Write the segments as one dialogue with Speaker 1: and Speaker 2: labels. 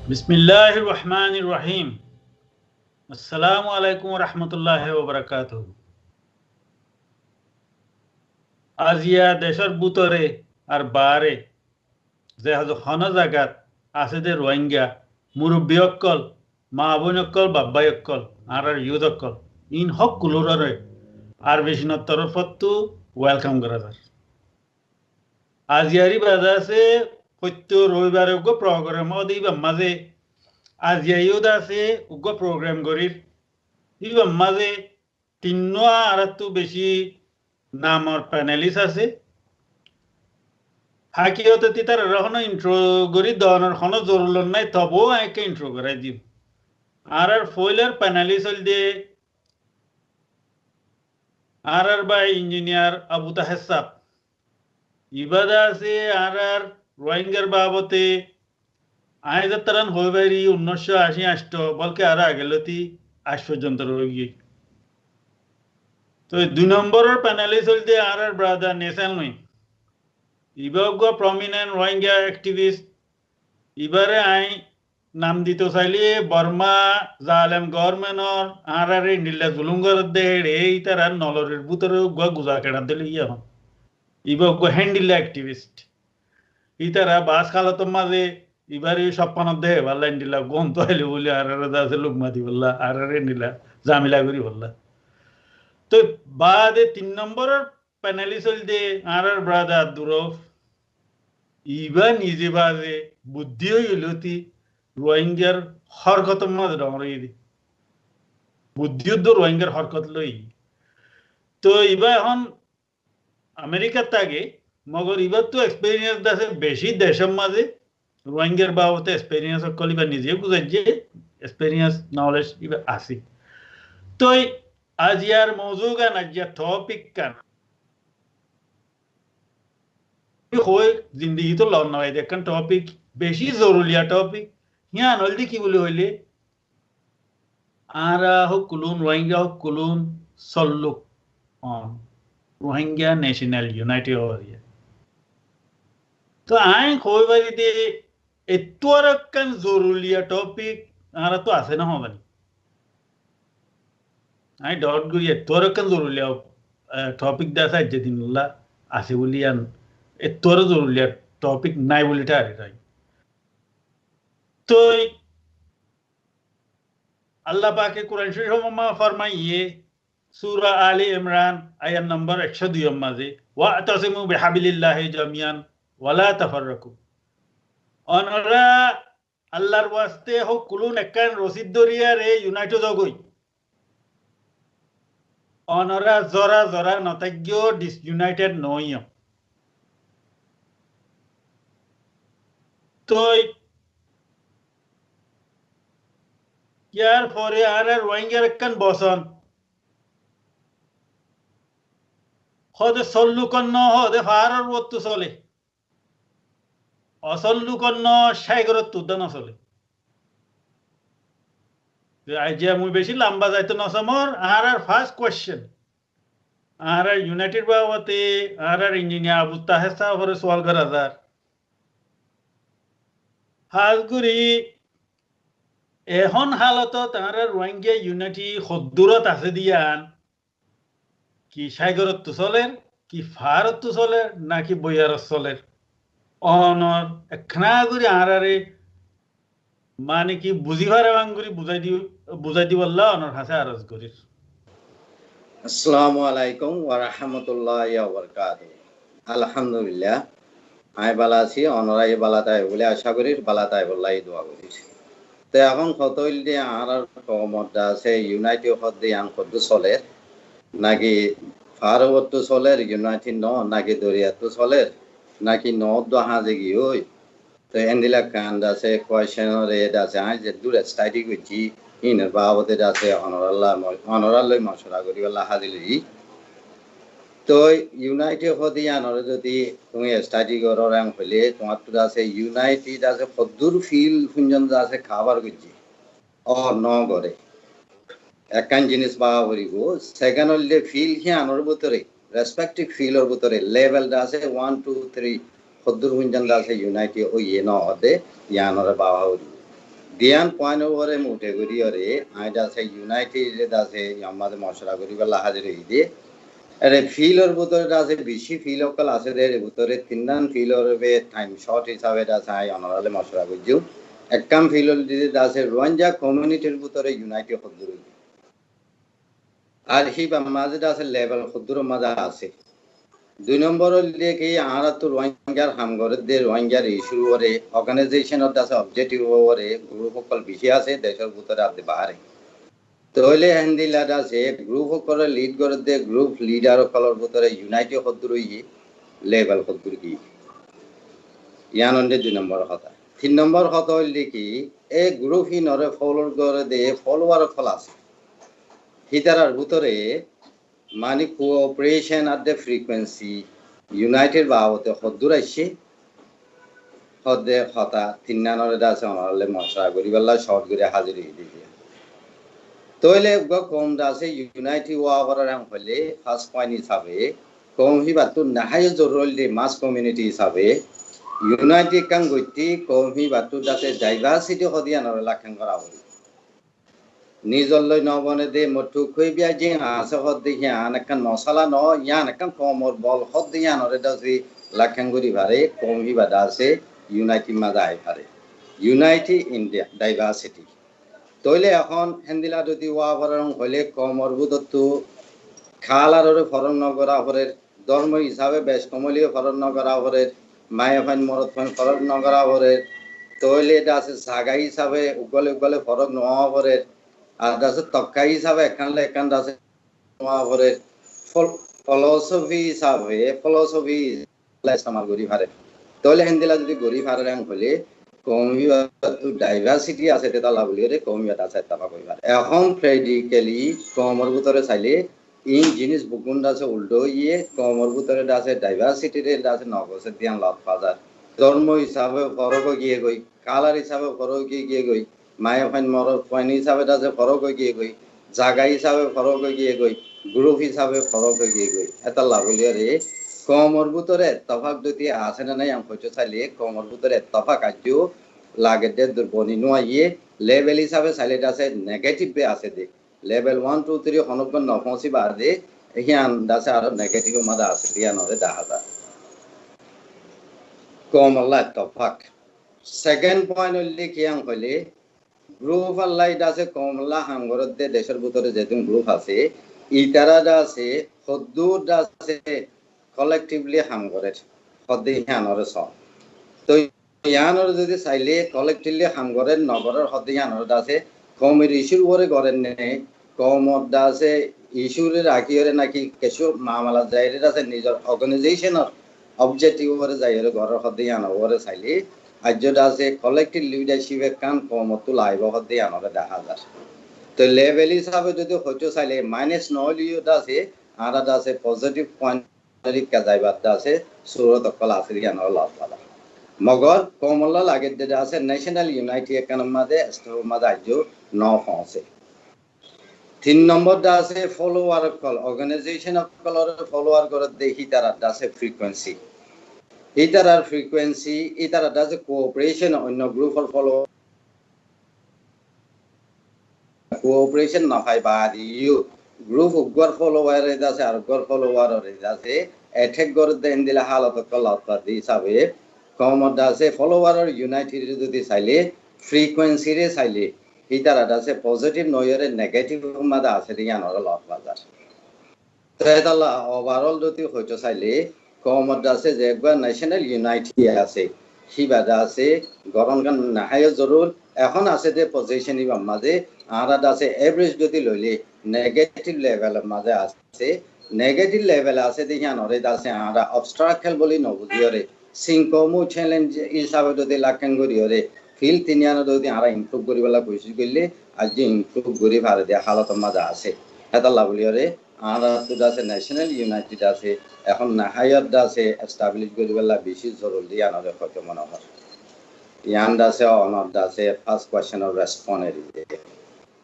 Speaker 1: बिस्मिल्लाहिर रहमानिर रहीम। अस्सलामु अलैकुम व रहमतुल्लाहि व बाराकातुहू। আজিয়া দেশের ভিতরে আর বাইরে যে হন জায়গাত আছে যে রোহিঙ্গা মুরব্বী অক্কল মা বোন অক্কল বাব্বাই অক্কল আর ইউথ অক্কল ইন হক কুলোরে আর বেশিনের তরফতো ওয়েলকাম করা যায়। আজিয়ারি বাজা আছে প্রত্যেক রবিবারে প্রোগ্রাম দিবা মাঝে আজিয়াইও আছে প্রোগ্রাম করির দিবা মাঝে তিন্ন আর তো বেশি নামৰ প্যানেলিস্ট আছে হাকিয়তে তিতার রহন ইন্ট্রো করি দনের কোনো জরুরত নাই তবুও একে ইন্ট্রো করাই দিব আর ফয়লার প্যানেলিস্ট হল দিয়ে আর বাই ইঞ্জিনিয়ার আবু তাহের সাহ ইবাদা আছে আর রোহিঙ্গার বাবতে আয় যাত্রান হয়ে বাইরি 1980 আসত বলকে আর আগেলতি আজ পর্যন্ত রোগী তো 2 নম্বরের প্যানেলিস্ট হল দিয়ে আর ব্রাদার নেশন নই ইবাগো প্রমিনেন্ট রোহিঙ্গা অ্যাক্টিভিস্ট ইবারে আই নাম দিতে চাইলে বর্মা জালেম গভর্নমেন্টর আর ইন্ডিলা জুলুঙ্গর দেড় এই তার নলরের ভিতরে গুজা কেড়া দিলে ইয়া ইবাগো হ্যান্ডিলা অ্যাক্টিভিস্ট ইতারা বাস খালত মাঝে ইবারে সপ্পানত দেহে ভাল্লা ইন্ডিলা গন্ত আইলে বলে আর আছে লুকমাতি বললা আর ইন্ডিলা জামিলা করি বললা তো বাদে 3 নম্বরের প্যানেলিস্ট হল দে আর ব্রাদার দুরফ ইবা নিজে বাজে বুদ্ধি হইলতি রোহিঙ্গার হরকত মাঝে ডমরাই দি বুদ্ধিযুদ্ধ রোহিঙ্গার হরকত লই তো ইবা এখন আমেরিকার তাগে মগর ইবার তো এক্সপেরিয়েন্স আছে বেশি দেশের মাঝে রোহিঙ্গার বাবতে এক্সপেরিয়েন্স কলিবা নিজে বুঝাই যে এক্সপেরিয়েন্স নলেজ ইবা আসি তো আজ ইয়ার মৌজু গান আজ ইয়ার টপিক গান হয় জিন্দগি তো লন নয় দেখেন টপিক বেশি জরুরিয়া টপিক হিয়া নলদি কি বলে হইলে আর হোক কুলুন রোহিঙ্গা হোক কুলুন সল্লুক রোহিঙ্গা ন্যাশনাল ইউনাইটেড হরিয়া তো আই হই বাড়িতে এতরকান জরুরিয়া টপিক আর তো আছে না হবানি আই ডট গুই এতরকান জরুরিয়া টপিক দাসা যেদিনলা আছে বলিয়ান এতর জরুরিয়া টপিক নাই বলিটা আরে রাই তো আল্লাহ পাকে কোরআন শরীফে ফরমাইয়ে সূরা আলে ইমরান আয়াত নম্বর 102 মাঝে ওয়াতাসিমু বিহাবিলিল্লাহি জামিয়ান ওয়ালা তাফাররাকু অনরা আল্লাহর ওয়াস্তে হক কুলুন একখান রশিদ দরিয়া রে ইউনাইটেড জগই অনরা জরা জরা নতাজ্ঞ ডিসইউনাইটেড নইয় তো ইয়ার পরে আর রোহিঙ্গার একখান বসন হদে সল্লুকন্ন হদে ফারার বত্তু চলে অসল্লুকন্ন সাইগরত তুদ্দা নচলে আইজিয়া মুই বেশি লম্বা যাইতো নসমর আর ফার্স্ট কোয়েশ্চেন আর ইউনাইটেড বাবতে আর ইঞ্জিনিয়ার আবু তাহের সাহেবের সওয়াল করা যার হাজগুড়ি এখন হালত তারা রোহিঙ্গা ইউনিটি সদ্দূরত আছে দিয়ান কি সাগরত চলের কি ফারত চলের নাকি বইয়ারত চলের অনর এখানা করে আরারে মানে কি বুঝিবার বাঙ্গুরি বুঝাই দিবল্লা অনর হাসে আরজ করি।
Speaker 2: আসসালামু আলাইকুম ওয়া রাহমাতুল্লাহি ওয়া বারাকাতুহু। আলহামদুলিল্লাহ আই বালা আছি অনরাই বালাতাই বলে আশা করি বালাতাই বললাই দোয়া করি। তো এখন কত হইল দিয়ে আর কমত আছে ইউনাইটেড হদ দিয়ে আন কত চলে নাকি ফারবত চলে ইউনাইটেড ন নাকি দরিয়াত চলে নাকি নদ হাজে কি হই তো এন্ডিলা কান্ড আছে কোয়েশ্চেনের এড আছে আই যে দূর স্টাডি করছি ইনের বাবতে আছে অনরাল্লাই মশলা করি বলা হাজিলি তো ইউনাইটেড হদি আনরে যদি তুমি স্টাডি করো রাং হইলে তোমার তো আছে ইউনাইটেড আছে পদ্দুর ফিল ফুঞ্জন আছে খাবার করছি ও ন করে একান জিনিস পাওয়া করিব সেকেন্ড হইলে ফিল হি আনর ভিতরে রেসপেক্টিভ ফিলর ভিতরে লেভেলটা আছে 1 2 3 পদ্দুর ফুঞ্জন আছে ইউনাইটেড ও ইয়ে ন হদে ইয়ানরে পাওয়া করিব দিয়ান পয়েন্ট ওভারে মুঠে করি ওরে আই দাসে ইউনাইটেড দাসে আমাদের মশলা করি বেলা হাজির হই দিয়ে আরে ফিলর ভিতরে দাসে বেশি ফিল অকল আছে দের ভিতরে তিনদান ফিলর বে টাইম শর্ট হিসাবে দাসে আই অনারালে মশলা করছিও এককাম ফিলর দিতে দাসে রোহিঙ্গা কমিউনিটির ভিতরে ইউনাইটেড হদ্দুর আর হিবা মাঝে দাসে লেভেল হদ্দুর মাঝে আছে 2 নম্বর হইলে কি আরা তো রোহিঙ্গার হামগরদের রোহিঙ্গার ইস্যু ওরে অর্গানাইজেশনের দাসে অবজেক্টিভ ওরে গ্রুপ সকল বিষয় আছে দেশের ভিতরে আপনি বাহারে তাহলে হিন্দিলা দাসে গ্রুপ সকল লিড করে দে গ্রুপ লিডার সকলের ভিতরে ইউনাইটেড হদ্দুর হই লেভেল হদ্দুর কি ইয়ানন্দে 2 নম্বর কথা 3 নম্বর কথা হইলে কি এই গ্রুপ হি নরে ফলো করে দে ফলোয়ার ফল আছে হিতারার ভিতরে মানে cooperation at the frequency united বাবতে হদ্দুর আইছে হদ্দে কথা তিন্নানরে দাসে অনারলে মশলা করি বেলা শর্ট করে হাজির হই দিছে তইলে কম দাসে ইউনাইটেড ওয়া করার আম হলে ফার্স্ট পয়েন্ট হিসাবে কম হিবাতু নাহাই জরুরি দে মাস কমিউনিটি হিসাবে ইউনাইটেড কাং গতি কম হিবাতু দাসে ডাইভার্সিটি হদিয়ানরে লাখান করা হই নিজল্লৈ নবনে দে মটু খুই বিয়া যে আছে হদ দেখি আনকান মশলা ন ইয়ান কান কমর বল হদ দিয়ানরে দাসি লাখাঙ্গুরি ভারে কম হিবা দাসে ইউনাইটেড মাদা আই ভারে ইউনাইটেড ইন্ডিয়া ডাইভার্সিটি তইলে এখন হেন্দিলা যদি ওয়া বরং হলে কমর বুদতু খালাররে ফরন নগরা হরের ধর্ম হিসাবে বেশ কমলীয় ফরন নগরা হরের মায়ে ফাইন মরত ফাইন ফরন নগরা হরের তইলে দাসে জাগা হিসাবে উগলে উগলে ফরক নোয়া হরের আর দাসে তক্কা হিসাবে এখানলে এখান দাসে নোয়া হরের ফিলসফি হিসাবে ফিলসফি ইসলাম গরি ভারে তইলে হেন্দিলা যদি গরি ভারে রং হলে কমিয়া ডাইভার্সিটি আছে তেতা লাভলি রে কমিয়া দাসে তাপা কই ভারে এখন প্র্যাকটিক্যালি কমর ভিতরে চাইলে ইন জিনিস বুকুন দাসে উল্টো ইয়ে কমর ভিতরে দাসে ডাইভার্সিটি রে দাসে নগসে দিয়ান লাভ বাজার ধর্ম হিসাবে ফরক গিয়ে গই কালার হিসাবে ফরক গিয়ে গই মায়া ফাইন মর ফাইন হিসাবে দাসে ফরক গিয়ে গই জায়গা হিসাবে ফরক গিয়ে গই গ্রুপ হিসাবে ফরক গিয়ে গই এটা লাভলি রে কমর ভিতরে তফাক যদি আছে না নাই আমি হইতে চাইলে কমর ভিতরে তফাক আজ লাগে দে দুর্বনি নোয়াইয়ে লেভেল হিসাবে চাইলে আছে নেগেটিভ বে আছে দে লেভেল 1 2 3 হনকন নফসি বা দে হিয়ান দাসে আর নেগেটিভ মাদা আছে দিয়া নরে দাহাদা কমলা তফাক সেকেন্ড পয়েন্ট হইলে কি আম হইলে গ্রুপ আল্লাহ দাসে কমলা হাঙ্গরত দে দেশের ভিতরে যেতুন গ্রুপ আছে ইতারা দাসে হদ্দুর দাসে কলেক্টিভলি হাম করে হদ্দে হিয়ানরে স তো ইয়ানরে যদি চাইলে কলেক্টিভলি হাম করে নগরের হদ্দে হিয়ানরে দাসে কমের ইস্যুর উপরে করেন নে কমত দাসে ইস্যুরে রাখিরে নাকি কিছু মামলা যাইরে দাসে নিজের অর্গানাইজেশনের অবজেক্টিভ উপরে যাইরে ঘরের হদ্দে হিয়ানরে উপরে চাইলে আজ দাসে কলেক্টিভ লিডারশিপে কান কমত লাইব হদ্দে হিয়ানরে দেখা যায় তো লেভেল হিসাবে যদি হইতে চাইলে মাইনাস নহলিও দাসে আর দাসে পজিটিভ পয়েন্ট রিকা যাইবার দাসে সুরত কল আছে জ্ঞান লাভ পালা মগর কমলা লাগে যে আছে ন্যাশনাল ইউনাইটেড একাডেমি মাঝে স্টোর মাঝে আজ ন ফসে 3 নম্বর দাসে ফলোয়ার কল অর্গানাইজেশন কলর ফলোয়ার করে দেখি তারা দাসে ফ্রিকোয়েন্সি ইতারার ফ্রিকোয়েন্সি ইতারা দাসে কোঅপারেশন অন্য গ্রুপর ফলো কোঅপারেশন না পাই বাদি ইউ গ্রুপ উগর ফলোয়ার আছে আর উগর ফলোয়ার আছে অ্যাটাক করে দেন দিলা হালত কলাত হিসাবে কমত আছে ফলোয়ার ইউনাইটেড যদি চাইলে ফ্রিকোয়েন্সি রে চাইলে ইতারা আছে পজিটিভ নয়রে নেগেটিভ মাদা আছে দিয়ানর লট বাজার তো এটা ওভারঅল যদি হইতো চাইলে কমত আছে যে ন্যাশনাল ইউনাইটেড আছে হিবাদা আছে গরম গান নাহায় জরুর এখন আছে যে পজিশন ইবা মাঝে আরা আছে এভারেজ যদি লইলে নেগেটিভ লেভেলের মাঝে আছে নেগেটিভ লেভেল আছে দিয়ানরে আছে আরা অবস্ট্রাকল বলি নবুজিয়রে সিনকমু চ্যালেঞ্জ হিসাবে যদি লাকেন করিয়রে ফিল তিনিয়ানো যদি আরা ইমপ্রুভ করিবেলা কোশিশ করলে আজ যে ইমপ্রুভ করি ভারে দিয়া হালত মাঝে আছে এটা লাভলিয়রে আরা তো আছে ন্যাশনাল ইউনাইটেড আছে এখন নাহায়ত আছে এস্টাবলিশ করিবেলা বেশি জরুরি দিয়ানরে হয়তো মনে হয় ইয়ান আছে অনর আছে ফার্স্ট কোশ্চেনের রেসপন্ড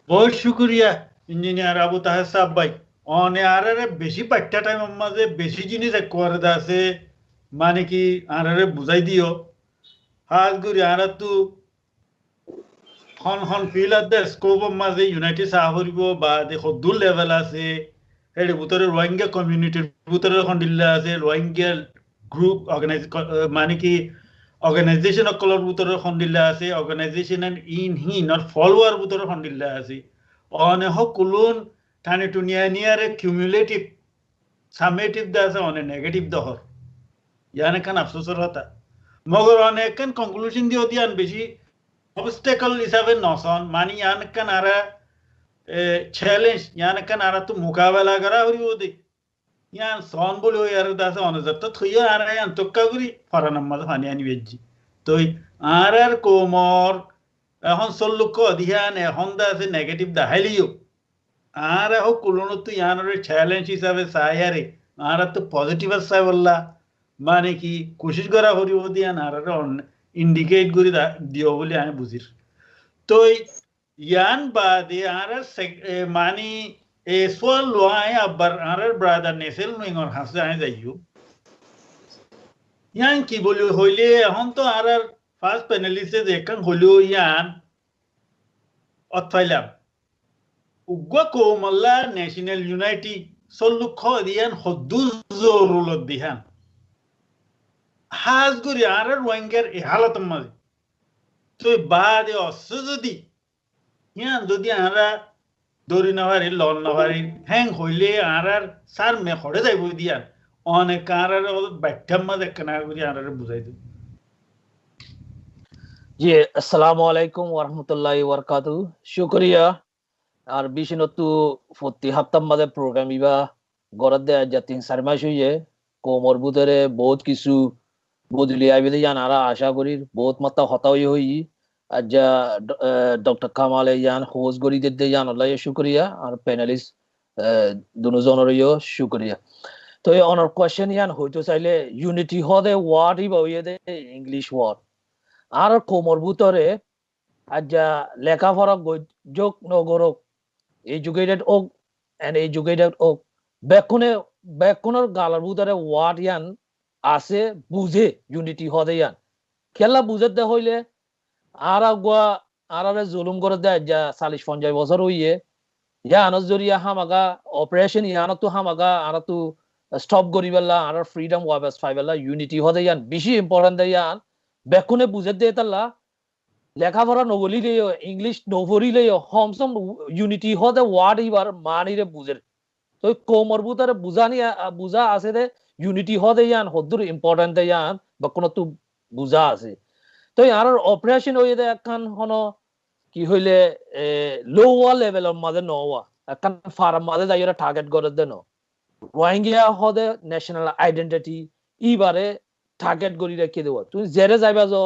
Speaker 1: বহুত শুকরিয়া ইঞ্জিনিয়ার আবু তাহের সাহেব ভাই অনে আরে বেশি পাঠ্যা টাইম মাঝে বেশি জিনিস করে আছে মানে কি আরে বুঝাই দিও হাজ গুরি আর তু হন ফিল at the scope of মাঝে ইউনাইটেড সাহরিব বা দেখো দু লেভেল আছে এর ভিতরে রোহিঙ্গা কমিউনিটির ভিতরে খন্ডিল্লা আছে রোহিঙ্গা গ্রুপ মানে কি অর্গানাইজেশন অকলর ভিতরে খন্ডিল্লা আছে অর্গানাইজেশন ইন হি নট ফলোয়ার ভিতরে খন্ডিল্লা আছে অনে হকুলুন টানে টুনিয়া নিয়ারে কিউমুলেটিভ সামেটিভ দা আছে অনে নেগেটিভ দহর ইয়ানে কান আফসোসের কথা মগর অনেক কান কনক্লুশন দিও দিয়ান বেশি obstacle হিসাবে নসন মানে ইয়ান কান আরা চ্যালেঞ্জ ইয়ান কান আরা তো মোকাবেলা করা হরিব দে ইয়ান সন বলে ওই আর দাসে অনজাত তো থইয়া আরা ইয়ান তক্কা করি ফরানাম মাঝে ফানি আনি বেজি তো আর আর কোমর এখন সল্লুক অধিয়ান এখন দাসে নেগেটিভ দেখাইলিও আর হোক কুলনো তো ইয়ানোর চ্যালেঞ্জ হিসাবে চাইয়ারে আর তো পজিটিভ চাই বললা মানে কি কোশিশ করা হরিব দিয়ান আর ইন্ডিকেট করে দিও বলে আমি বুঝির তো ইয়ান বাদে আর মানে সোয়াল লোয়ায় আবার আর ব্রাদার নেসেল নইঙর হাসে আই যাইও ইয়ান কি বলি হইলে এখন তো আর ফার্স্ট প্যানেলিস্টে দেখান হইলেও ইয়ান অথইলাম উগ্র কোমল্লা ন্যাশনাল ইউনাইটি সল্লুখ দিয়ান হদ্দু জরুলত দিহান হাজ করি আর রোহিঙ্গার এই হালত মাঝে তো বাদে অস্ত্র যদি আরা দৌড়ি নাভারি লন নাভারি হ্যাং হইলে আর সার মে হরে যাইব দিয়ান অনেক আর ব্যাখ্যার মাঝে কেনা করি আর বুঝাই দেব
Speaker 3: জি আসসালামু আলাইকুম ওয়া রাহমাতুল্লাহি ওয়া বারাকাতুহু শুকরিয়া আর বিশিনতু প্রতি হপ্তাহ মাঝে প্রোগ্রাম ইবা গরদ দে যা 3-4 মাস হইয়ে কোমর বুতরে বহুত কিছু বদলি আইবে জান আর আশা করি বহুত মাত্রা হতাই হই আজ ডক্টর কামাল ইয়ান হোজ গরি দে জান আল্লাহ শুকরিয়া আর প্যানেলিস্ট দুজনেরও শুকরিয়া তো এই অনার কোশ্চেন ইয়ান হইতো চাইলে ইউনিটি হদে ওয়ার্ড ইবা হইয়ে দে ইংলিশ ওয়ার্ড আর কোমর বুতরে আজ লেখাপড়া যোগ নগরক এডুকেটেড ওক এন্ড এডুকেটেড ওক বেকুনের গালার ভিতরে ওয়ার্ড ইয়ান আছে বুঝে ইউনিটি হদে ইয়ান খেলা বুঝে দে হইলে আর আগুয়া আর জুলুম করে দেয় যা 40-50 বছর হইয়ে ইয়ানোর জরিয়া হামাগা অপারেশন ইয়ানো তো হামাগা আর তো স্টপ করি বেলা আর ফ্রিডম ওয়াবেস ফাইবেলা ইউনিটি হদে ইয়ান বেশি ইম্পর্টেন্ট দে ইয়ান বেকুনে বুঝে দে তাল্লা লেখাপড়া নবলিলেও ইংলিশ নভরিলেও হমসম ইউনিটি হদে ওয়ার্ড ইবার মানিরে বুঝের তো কোমর বুতারে বুঝা আছে দে ইউনিটি হদে ইয়ান হদ্দুর ইম্পর্টেন্ট দে ইয়ান বা কোনো তো বুঝা আছে তো আর অপারেশন হইয়ে দে একখান হন কি হইলে লোয়ার লেভেলের মাঝে নওয়া একখান ফার্ম মাঝে যাই ওরা টার্গেট করে দে ন রোহিঙ্গা হদে ন্যাশনাল আইডেন্টিটি ইবারে টার্গেট করি রেখে দেব তুমি জেরে যাইবা যো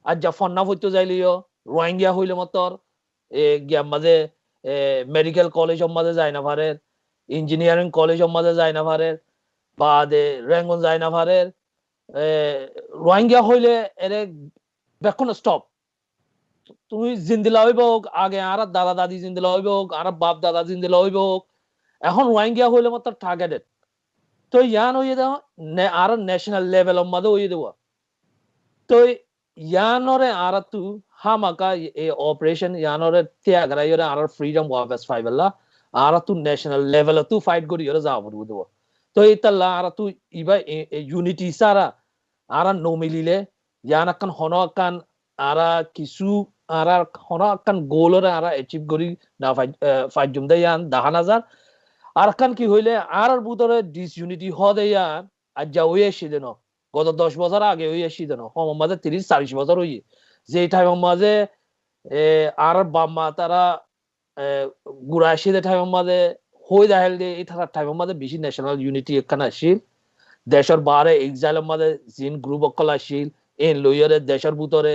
Speaker 3: আজ যা ফন্না হইতে যাইলিও রোহিঙ্গা হইলে মতর গিয়া মাঝে মেডিকেল কলেজের মাঝে যায় না পারে ইঞ্জিনিয়ারিং কলেজের মাঝে যায় না পারে বা রেঙ্গন যায় না পারে রোহিঙ্গা হইলে এরে বেকুন স্টপ তুমি জিন্দিলা হইব আগে আর দাদা দাদি জিন্দিলা হইব আর বাপ দাদা জিন্দিলা হইব এখন রোহিঙ্গা হইলে মতর টার্গেটেড তো ইয়ান হইয়ে দেওয়া আর ন্যাশনাল লেভেলের মাঝে হইয়ে দেওয়া তো ইয়ানরে আর তু হামাকা এই অপারেশন ইয়ানরে ত্যাগরা ইরে আর ফ্রিডম ওয়াবেস ফাইবেলা আর তু ন্যাশনাল লেভেল তু ফাইট করি ইরে যাব বুদব তো ইতাল্লা আর তু ইবা ইউনিটি সারা আর নো মিলিলে ইয়ানাকান হনকান আর কিছু আর হনকান গোলরে আর অ্যাচিভ করি না ফাইট জুম দে ইয়ান 10000 আর কান কি হইলে আর বুতরে ডিসইউনিটি হদে ইয়ান আজ যা হইয়ে সিদেন গত 10 বছর আগে হইয়ে সিদেন হম মাঝে 30-40 বছর হইয়ে যে টাইমের মাঝে আর বাম্মা তারা গুড়াইশিদের টাইমের মাঝে হই দাহেল দিয়ে এই থাকার টাইমের মাঝে বেশি ন্যাশনাল ইউনিটি এখানে আসিল দেশের বারে এক্সাইলের মাঝে জিন গ্রুপ অকল আসিল এন লইয়ারে দেশের ভিতরে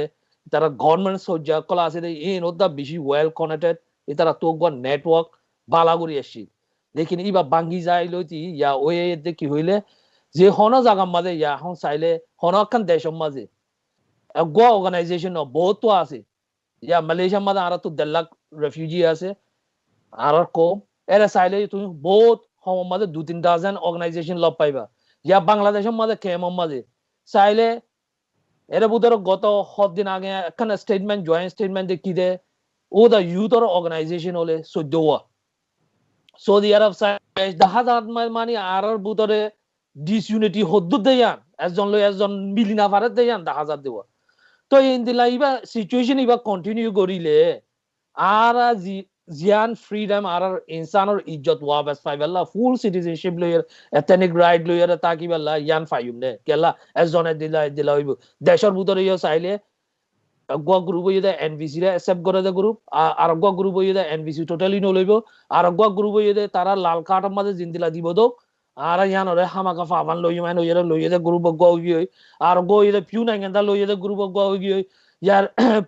Speaker 3: তারা গভর্নমেন্ট সজ্জা অকল আছে এন ওদা বেশি ওয়েল কানেক্টেড এ তারা তো নেটওয়ার্ক বালাগুড়ি আসিল লেকিন ইবা বাঙ্গি যাই লইতি ইয়া ওই কি হইলে যে হন জায়গার মাঝে ইয়া এখন চাইলে হনখান দেশের মাঝে গোয়া অর্গানাইজেশন বহুত আছে ইয়া মালয়েশিয়ার মাঝে আর তো 1.5 লাখ রেফিউজি আছে আর কম এরা চাইলে তুমি বহুত হম মাঝে 2-3 ডজন অর্গানাইজেশন লব পাইবা ইয়া বাংলাদেশের মাঝে কেমন মাঝে চাইলে এর ভিতরে গত 7 দিন আগে একখান স্টেটমেন্ট জয়েন্ট স্টেটমেন্ট কি দে ও দা ইউথর অর্গানাইজেশন হলে 14 সৌদি আরব সাইজ দাহাজাত মানে আর বুতরে ডিসইউনিটি হদ্দুদ দেয়ান একজন মিলিনা পারে দেয়ান দাহাজাত দেওয়া তো ইন্দিলা ইবা সিচুয়েশন ইবা কন্টিনিউ করিলে আর জিয়ান ফ্রিডম আর ইনসানর ইজ্জত ওয়াবাস পাইবাল্লা ফুল সিটিজেনশিপ লইয়ার এথনিক রাইট লইয়ার তাকিবাল্লা ইয়ান ফাইম নে কেলা একজনে দিলা হইব দেশের ভিতরে ইয়া চাইলে গো গ্রুপ হইদা এনভিসি রে অ্যাকসেপ্ট করে দে গ্রুপ আর গো গ্রুপ হইদা এনভিসি টোটালি নলইব আর গো গ্রুপ হইদা তারা লাল কার্ডের মাঝে জিন্দিলা দিব দো আর ইয়ানরে হামাকা ফাবান লইয় মানে লইয়ে দে গ্রুপ গো হই আর গো হইদা পিউ নাইগেন্দা লইয়ে দে গ্রুপ গো হই ইয়ার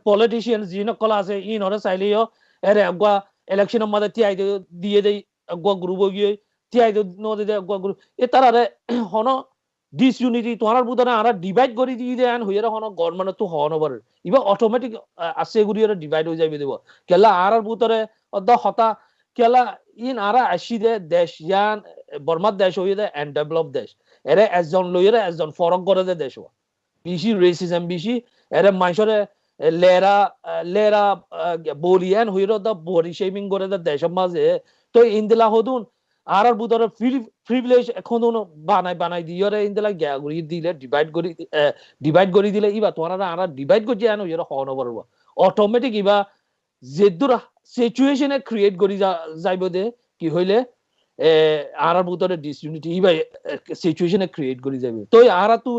Speaker 3: পলিটিশিয়ান জিন কলা আছে ইনরে চাইলেও এরে গো ইলেকশনের মাঝে টিআই দিয়ে দেই গো গ্রুপ হই টিআই নো দে গো গ্রুপ এ তারারে হন ডিসইউনিটি তোমার বুতরে আর ডিভাইড করে দিয়ে দেন হইয়ার হন গভর্নমেন্ট তো হন ওভার ইবা অটোমেটিক আছে গুরিয়ার ডিভাইড হয়ে যাবে দেব কেলা আর বুতরে অদ হতা কেলা ইন আর আসি দে দেশ ইয়ান বর্মার দেশ হইয়ে দে এন্ড ডেভেলপ দেশ এরে একজন লইয়ারে একজন ফরক করে দে দেশ বেশি রেসিজম বেশি এরে মানুষরে লেরা লেরা বলিয়ান হইয়ার দা বডি শেমিং করে দে দেশের মাঝে তো ইন্দিলা হদুন আর বুতরে প্রিভিলেজ এখন বানাই দিয়রে ইন্দিলা গ্যাগুরি দিলে ডিভাইড করি দিলে ইবা তোমার আর ডিভাইড করছে আনো এর হন পারব অটোমেটিক ইবা যেদুর সিচুয়েশনে ক্রিয়েট করি যাইব দে কি হইলে আর বুতরে ডিসইউনিটি ইবা সিচুয়েশনে ক্রিয়েট করি যাবে তো আর তো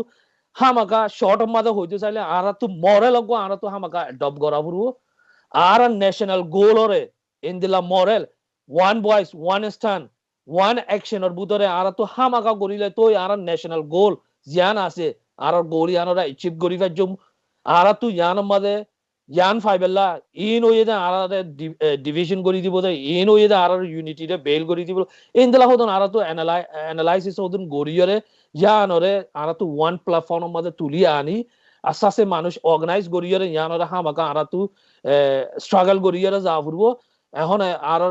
Speaker 3: হামাকা শর্ট মাদে হইতে চাইলে আর তো মরে লাগবো আর তো হামাকা অ্যাডপ্ট করা পড়বো আর ন্যাশনাল গোল ওরে ইন্দিলা moral one voice one stand one অ্যাকশনের ভিতরে আর তো হামাকা করিলে তো আর ন্যাশনাল গোল জিয়ান আছে আর গোল ইয়ানরা অ্যাচিভ করি পারজম আর তো ইয়ান মাঝে ইয়ান ফাইবেল্লা ইন হইয়ে দে আর ডিভিশন করি দিব দে ইন হইয়ে দে আর ইউনিটি রে বেল করি দিব ইনদলা হদন আর তো অ্যানালাইসিস হদন গরিয়রে ইয়ানরে আর তো ওয়ান প্ল্যাটফর্মের মাঝে তুলি আনি আস্তে আস্তে মানুষ অর্গানাইজ গরিয়রে ইয়ানরে হামাকা আর তো স্ট্রাগল গরিয়রে যা ফুরবো এখন আর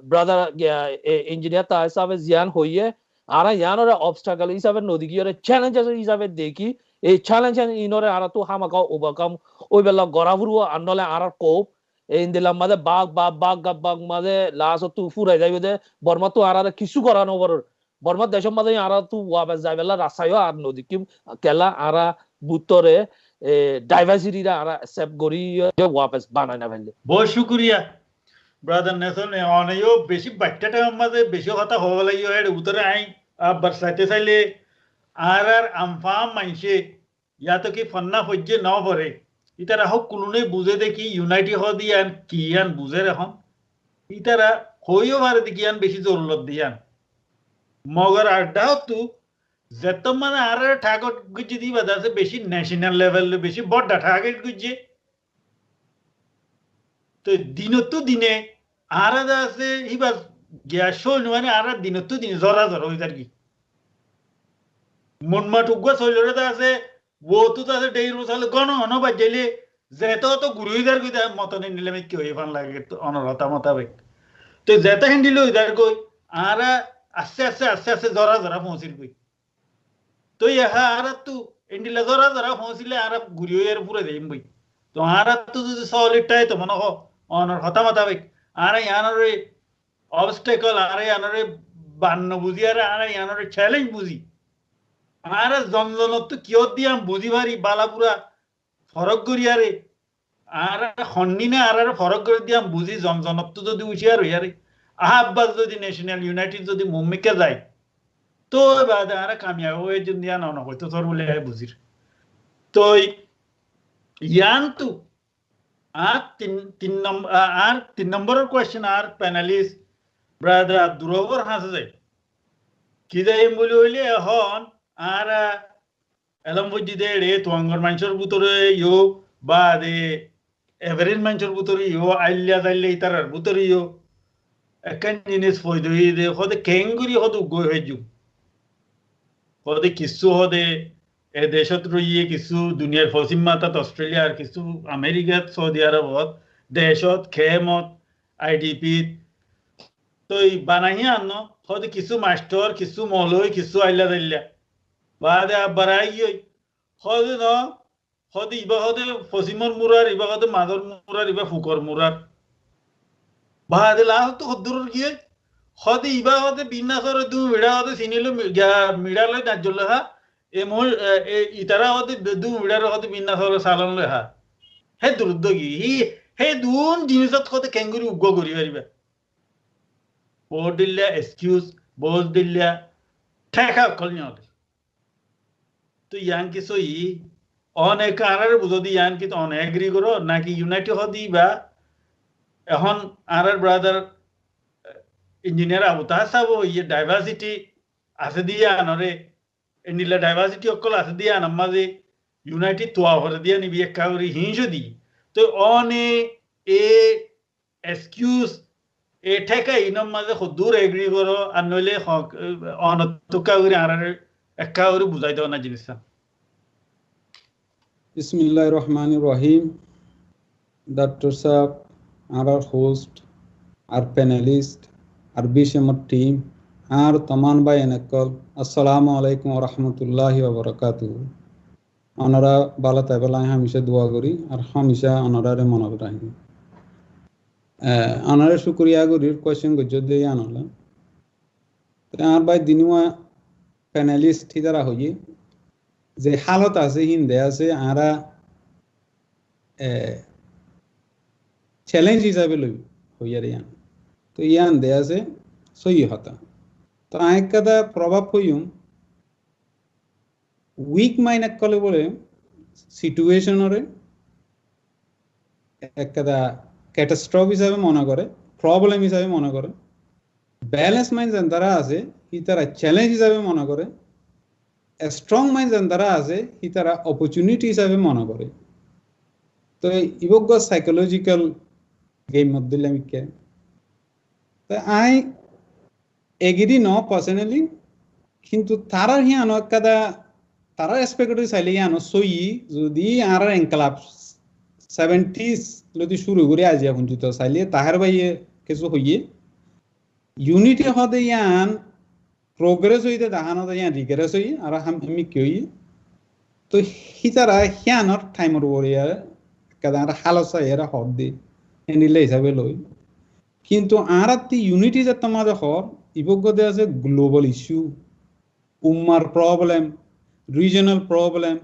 Speaker 3: ব্রাদার ইঞ্জিনিয়ার তা হিসাবে জিয়ান হইয়ে আর ইয়ানরে অবস্টাকল হিসাবে নদী গিয়ে চ্যালেঞ্জ হিসাবে দেখি এই চ্যালেঞ্জ ইনরে আর তো হামাকা ওভারকাম ওই বেলা গড়া ফুরবো আনলে আর কোপ এই দিলাম মাঝে বাঘ মাঝে লাশ তো ফুরাই যাইবে দে বর্মা তো আর কিছু করানো বড় বর্মার দেশের মাঝে আর তো ওয়াবাস যাই বেলা রাস্তায়ও আর নদী কি কেলা আর বুতরে ডাইভার্সিটিরা আর অ্যাকসেপ্ট করি ওয়াবাস বানায় না ফেললে
Speaker 1: বহুত শুকরিয়া ব্রাদার নেশন অনেও বেশি বাচ্চাটার মাঝে বেশি কথা হওয়া লাগিও এর উত্তরে আই বরসাইতে চাইলে আর আমফাম মাইসে ইয়া তো কি ফন্না হজ্জে ন পরে ইতারা হোক কোনোনে বুঝে দেখি ইউনাইটি হ দিয়ান কিয়ান বুঝে এখন ইতারা হইও পারে দেখিয়ান বেশি জরুরত দিয়ান মগর আড্ডা তো যেত মানে আর ঠাকর গুজি দিবা আছে বেশি ন্যাশনাল লেভেল বেশি বড় ঠাকের গুজি তো দিনতো দিনে আর আছে ইবা গ্যাস মানে আর দিনতো দিন জরা হয়ে আর কি মনমা টুকুয়া শৈলরে আছে ও তো আছে ডেইর বসালে গণ বাজাইলে যেত তো গুরুইদার কই মতনে নিলে কি হয়ে ফান লাগে অনরতা মোতাবেক তো যেত হ্যান্ডিল হইদার কই আর আস্তে আস্তে জরা পৌঁছিল কই তো ইহা আর তো এন্ডিলা জরা পৌঁছিলে আর গুরুইয়ের পুরো দেইম বই তো আর তো যদি সলিডটাই তো মনে হয় অনর কথা মোতাবেক আর ইয়ানরে অবস্টেকল আর ইয়ানরে বান্ন বুঝি আর ইয়ানরে চ্যালেঞ্জ বুঝি আর জনজনত কিয় দিয়াম বুঝি পারি বালাপুরা ফরক করিয়ারে আর হন্নিনে আর ফরক করে দিয়াম বুঝি জনজনত যদি উঠিয়ার হইয়ারে আহ্বাস যদি ন্যাশনাল ইউনাইটেড যদি মুম্মিকে যায় তো বাদে আর কামিয়াব হয়ে যদি আনা হয়তো তোর বলে বুঝির তো ইয়ান তো আর তিন নম্বরের কোয়েশ্চেন আর প্যানেলিস্ট ব্রাদার আব্দুর হাসে যায় কি যাই বলি হইলে এখন আর এলম বুঝি দে রে তোয়াঙ্গর মানুষের ভিতরে ইয়ো বা দে এভারেজ মানুষের ভিতরে ইয়ো আইলিয়া যাইলে ইতারার ভিতরে ইয়ো একখান জিনিস ফই দই দে হদে কেঙ্গুরি হদে গই হয়ে যু হদে কিছু হদে এ দেশত রইয়ে কিছু দুনিয়ার পশ্চিম মাতাত অস্ট্রেলিয়ার কিছু আমেরিকাত সৌদি আরবত দেশত খেমত আইডিপিত তো বানাইয়া আন হদে কিছু মাস্টার কিছু মলই কিছু আইলা যাইলা বাদে বারাই হদে ন হদে ইবা হদে ফসিমর মুরার ইবা হদে মাদর মুরার ইবা ফুকর মুরার বাদে লাহ তো হদ্দুর গিয়ে হদে ইবা হদে বিন্যাসর দু মিড়া হদে সিনিলো মিড়ালে নাজল হা এ মোর ইতারা হদে দু মিড়ার হদে বিন্যাসর সালন লেহা হে দুরুদ্ধ গি হে দুন জিনিসত হদে কেঙ্গুরি উগ্গ করি পারিবা বোর্ড দিল্লা এক্সকিউজ বোঝ দিল্লা ঠেকা কলি হদে তো ইয়ান কিছু অনেক আনার বুঝদি ইয়ান কি তো অনেক এগ্রি করো নাকি ইউনাইটেড হদি বা এখন আনার ব্রাদার ইঞ্জিনিয়ার আবু তাহসাব ইয়ে ডাইভার্সিটি আছে দিয়া আনরে এনিলা ডাইভার্সিটি অকল আছে দিয়া আনামাজে ইউনাইটেড তোয়া হরে দিয়া নিবি এক কাউরি হিংস দি তো অনে এ এক্সকিউজ এ ঠেকা ইনম মাঝে খুদুর এগ্রি করো আর নইলে অনতুকা করে আনার এক কাউরি বুঝাই দেওয়া না জিনিসটা
Speaker 4: Bismillahir Rahmanir Rahim. Dr. Saab, our host, our panelist, our BCMR team, our Taman Bhai Enakal, Assalamu alaikum wa rahmatullahi wa barakatuh. Onara bala tabala hamisha dua kori ar hamisha onara re mona rahi. Onara shukriya kori question ko jodde anola. Ar bhai dinua panelist hidara hoye. যে হালত আছে হিন্দে আছে আরা challenge হিসাবে লই হইয়ার ইয়ান তো ইয়ান দে আছে সই হতা তো আয়েক কাদা প্রভাব হইম উইক মাইন্ড কলে বলে সিচুয়েশনরে এক কাদা ক্যাটাস্ট্রফ হিসাবে মনে করে প্রবলেম হিসাবে মনে করে ব্যালেন্স মাইন্ড যারা আছে ই তারা চ্যালেঞ্জ হিসাবে মনে করে স্ট্রং মাইন্ড যারা আছে ই তারা অপরচুনিটি হিসাবে মনে করে তো ইবজ্ঞ সাইকোলজিক্যাল গেম মধ্যে আমি কে তো আই এগ্রি ন পার্সোনালি কিন্তু তারা হিয়ানো কাদা তারা এক্সপেক্ট চাইলে হিয়ানো সই যদি আর এনক্লাব 70s যদি শুরু করে আজি এখন জুতো চাইলে তাহার বাইয়ে কিছু হইয়ে ইউনিটি হদে ইয়ান progress hoite dahano da yan regress hoye ara ami koi to hitara hianor timer warrior kadara halosa era hodde enile hisabe loi kintu arati unity je tomade hor iboggo de ase global issue ummar problem regional problem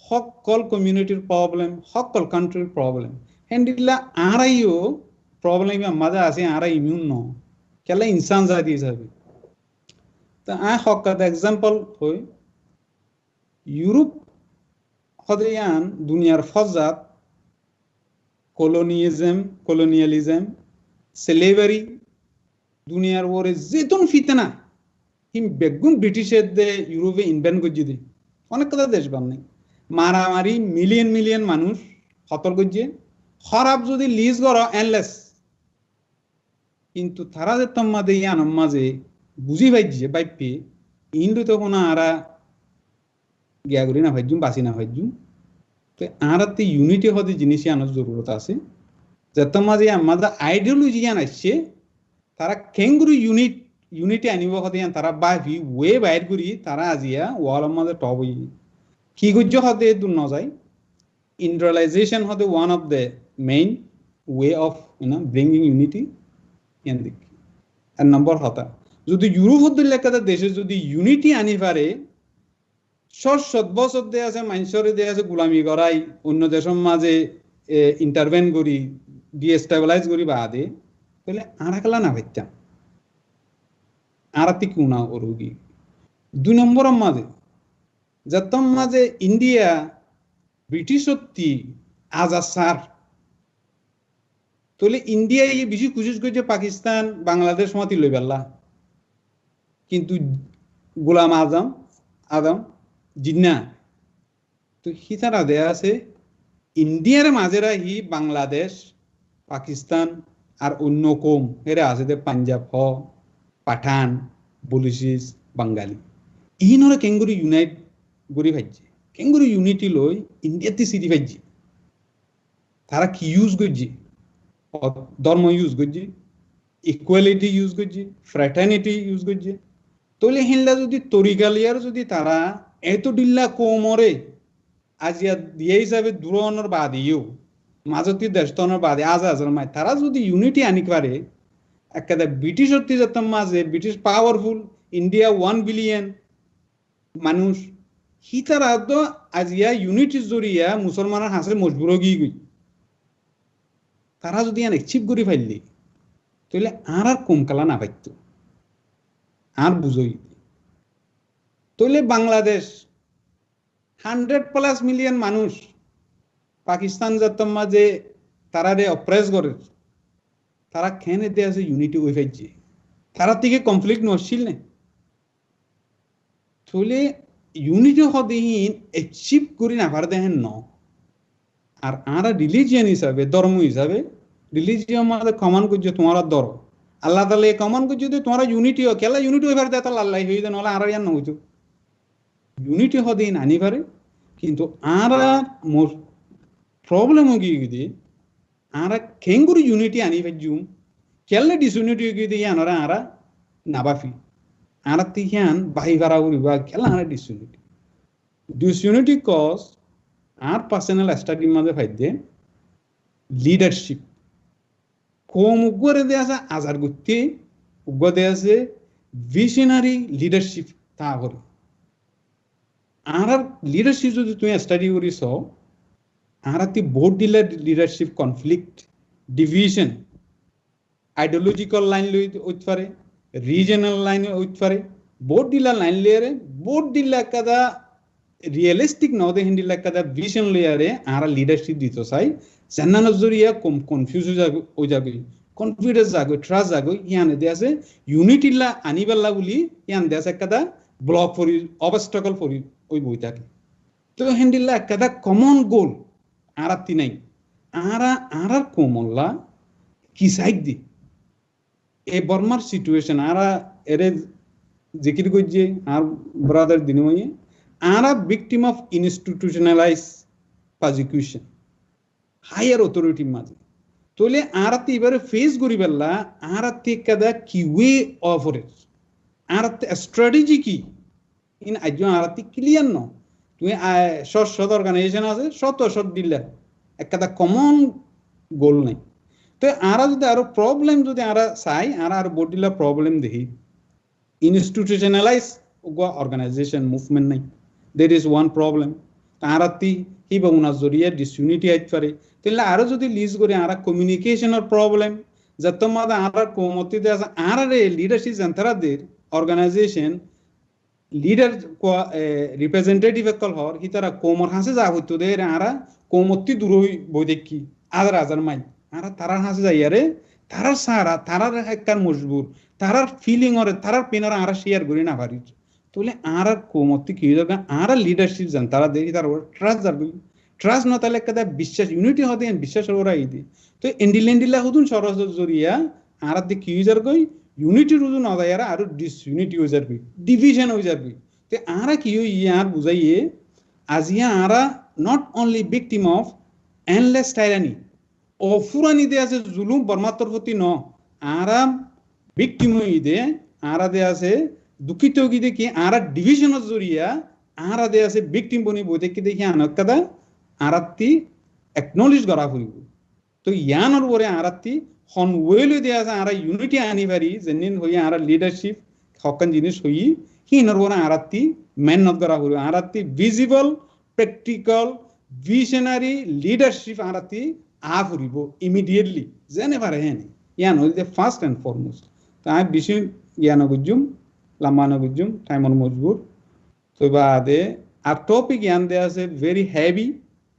Speaker 4: hokkol community problem hokkol country problem endilla arayo problem amada ase ara immune no kala insan jati hisabe তো I hawker example হই Europe হদয়ান দুনিয়ার ফজাত colonialism slavery দুনিয়ার ওরে যেতন ফিতনা হিম বেগুন ব্রিটিশের দে ইউরোপে invent করছে দি অনেক কথা দেশ বানাই মারামারি মিলিয়ন মানুষ হতর করছে খারাপ যদি লিজ করো এনলেস কিন্তু তারা যে তোমাদের ইয়ান মাঝে বুঝি ভাইছে বাইপে ইন্ডু তো কোনো আরা গিয়া করি না ভাইজুম বাসি না ভাইজুম তো আরাতে ইউনিটি হতে জিনিস আনার জরুরত আছে যত মাঝে আমাদের আইডিওলজি আন আসছে তারা কেঙ্গুরি ইউনিটি আনিব হতে তারা বাভি ওয়ে বাইর করি তারা আজিয়া ওয়াল আমাদের টপ হই কি গুজ্জ হতে দূর ন যায় ইন্ডাস্ট্রিয়ালাইজেশন হতে one of the main way of bringing unity ইয়ান দিক আর নম্বর হতা যদি ইউরোপ লেখাতে দেশে যদি ইউনিটি আনি পারে 7 বছর দিয়ে আছে মানুষের দিয়ে আছে গোলামি করাই অন্য দেশের মাঝে ইন্টারভেন করি ডিস্টেবিলাইজ করি বাদে তাহলে আর একলা না ভাইতাম আরাতি কুনা রোগী 2 নম্বরের মাঝে যত মাঝে ইন্ডিয়া ব্রিটিশ শক্তি আজাসার তাহলে ইন্ডিয়া এই বেশি কোশিশ করছে পাকিস্তান বাংলাদেশ মাতি লই পারলা কিন্তু গোলাম আদম জিন্না তো হিতারা দেয়া আছে ইন্ডিয়ার মাঝেরা হি বাংলাদেশ পাকিস্তান আর অন্য কম এরা আছে যে পাঞ্জাব হ পাঠান বলিসিস বাঙালি ইহিনরে কেঙ্গুরি ইউনাইট গরি ভাইছে কেঙ্গুরি ইউনিটি লই ইন্ডিয়াতে সিটি ভাইছে তারা কি ইউজ করছে ধর্ম ইউজ করছে ইকুয়ালিটি ইউজ করছে ফ্র্যাটার্নিটি ইউজ করছে তাহলে হিনলা যদি তরিকালিয়ার যদি তারা এত ডিল্লা কোমরে আজিয়া দিয়ে হিসাবে দূরনের বাদেও মাজতি দেশতনের বাদে আজার মাই তারা যদি ইউনিটি আনি পারে একেবারে ব্রিটিশ অত্যাচার মাঝে ব্রিটিশ পাওয়ারফুল ইন্ডিয়া 1 বিলিয়ন মানুষ হি তারা তো আজিয়া ইউনিটির জরিয়া মুসলমানের হাসে মজবুর গিয়ে গই তারা যদি অ্যাচিভ করে ফেললি তাহলে আর কমকালা না পাইত আর বুঝই তাহলে বাংলাদেশ 100+ মিলিয়ন মানুষ পাকিস্তান যাতম মাঝে তারারে অপ্রেস করে তারা খেনে দিয়ে আছে ইউনিটি ওই ফাইছে তারা থেকে কনফ্লিক্ট নছিল না তাহলে ইউনিটি হদিন অ্যাচিভ করি না পারে দেখেন ন আর আরা রিলিজিয়ান হিসাবে ধর্ম হিসাবে রিলিজিয়ান মাঝে কমান করছে তোমার ধর্ম আল্লাহ তাআলা কমান করছে যে তোমার ইউনিটি ও কেলা ইউনিটি হই পারে তাহলে আল্লাহ হই দেন আর ইয়ান না হইতো ইউনিটি হদিন আনি পারে কিন্তু আরা মোর প্রবলেম গিয়ে দিয়ে আরা কেঙ্গুরি ইউনিটি আনি পাইজুম কেলে ডিসইউনিটি গিয়ে দিয়ে আনারা আরা নাবাফি আরা তিহান বাহি ভাড়া উড়িবা কেলা আরা ডিসইউনিটি কজ আর পার্সোনাল স্টাডি মাঝে ফাইদে লিডারশিপ কম উগ্রে দেয়া আছে আজার গুত্তি উগ্র দেয়া আছে ভিশনারি লিডারশিপ তা করে আর লিডারশিপ যদি তুমি স্টাডি করিস আর বোর্ড ডিলার leadership conflict division ideological line লইতে পারে রিজনাল লাইন হইতে পারে বোর্ড ডিলার লাইন লিয়ারে বোর্ড ডিলার কাদা রিয়েলিস্টিক নদে হিন্দি কাদা ভিশন লিয়ারে আর লিডারশিপ দিত চাই জান্নান জরিয়া কম কনফিউজ হয়ে যাবে কনফিডেন্স যাগো ট্রাস্ট যাগো ইয়ানে দে আছে ইউনিটিলা আনিবেলা বলি ইয়ান দে আছে কাদা ব্লক ফরি অবস্টাকল ফরি ওই বই থাকে তো হিন্দিলা কাদা কমন গোল আর নাই আর কোমল্লা কি সাইড দি এই বর্মার সিচুয়েশন আরা এরে জিকির করছে আর ব্রাদার দিনময়ে আরা victim of institutionalise persecution higher authority মাঝে তাহলে আর এবারে ফেস করি বেলা আর কাদা কি ওয়ে অফ ইট আর স্ট্র্যাটেজি কি ইন আজ আর ক্লিয়ার ন তুমি শত অর্গানাইজেশন আছে শত দিলে একটা কমন গোল নাই তো আরা যদি আরো প্রবলেম যদি আরা চাই আর বডিলা প্রবলেম দেখি ইনস্টিটিউশনালাইজ অর্গানাইজেশন মুভমেন্ট নাই দের ইজ ওয়ান প্রবলেম আর হিবা উনার জরিয়ে ডিসইউনিটি আইতে পারে তাহলে আরো যদি লিজ করে আর কমিউনিকেশনের প্রবলেম যত মাদা আর কমতিতে আছে আর leadership জানতারাদের organisation leader representative Ekal হর হি তারা কোমর হাসে যা হইতো দে আরা কোমতি দূর হই বই দেখি আজার মাইল আর তারার হাসে যাই আরে তারার সারা তারার একখান মজবুর তারার ফিলিং ওরে তারার পেনার আর শেয়ার করি না পারি তাহলে আর কোমতি কি দরকার আর লিডারশিপ জান তারা দেখি তার ট্রাস্ট যাবে ট্রাস্ট না তাহলে একটা বিশ্বাস ইউনিটি হতে বিশ্বাস ওরা ইদি তো এন্ডিলেন্ডিলা হুদুন সরস জরিয়া আর কি ইউজার কই ইউনিটি রুজু না যায় আর ডিসইউনিটি হয়ে যাবে ডিভিশন হয়ে যাবে তো আর কি ইয়ার বুঝাইয়ে আজিয়া আরা not only victim of endless tyranny অফুরানি দে আছে জুলুম বর্মাত্তর প্রতি ন আরাম ভিকটিম হইদে আরা দে আছে দুঃখিত গিয়ে দেখি আর ডিভিশনের জরিয়া আরা দে আছে ভিকটিম বনি বই দেখি দেখি আনকাদা আরাত্তি একনলিজ করা হইব তো ইয়ানোর পরে আরাত্তি হন ওয়েল দে আছে আর ইউনিটি আনি পারি যেদিন হই আর লিডারশিপ হকান জিনিস হই হিনর পরে আরাত্তি মেহনত করা হইব আরাত্তি ভিজিবল প্র্যাকটিক্যাল ভিশনারি লিডারশিপ আরাত্তি আ ফুরিব ইমিডিয়েটলি যেনে পারে হেন ইয়ান হইল দে ফার্স্ট এন্ড ফরমোস্ট তাই বেশি জ্ঞান বুঝুম লাম্বানো বুঝুম টাইমন মজবুর তো বাদে আর টপিক ইয়ান দে আছে ভেরি হেভি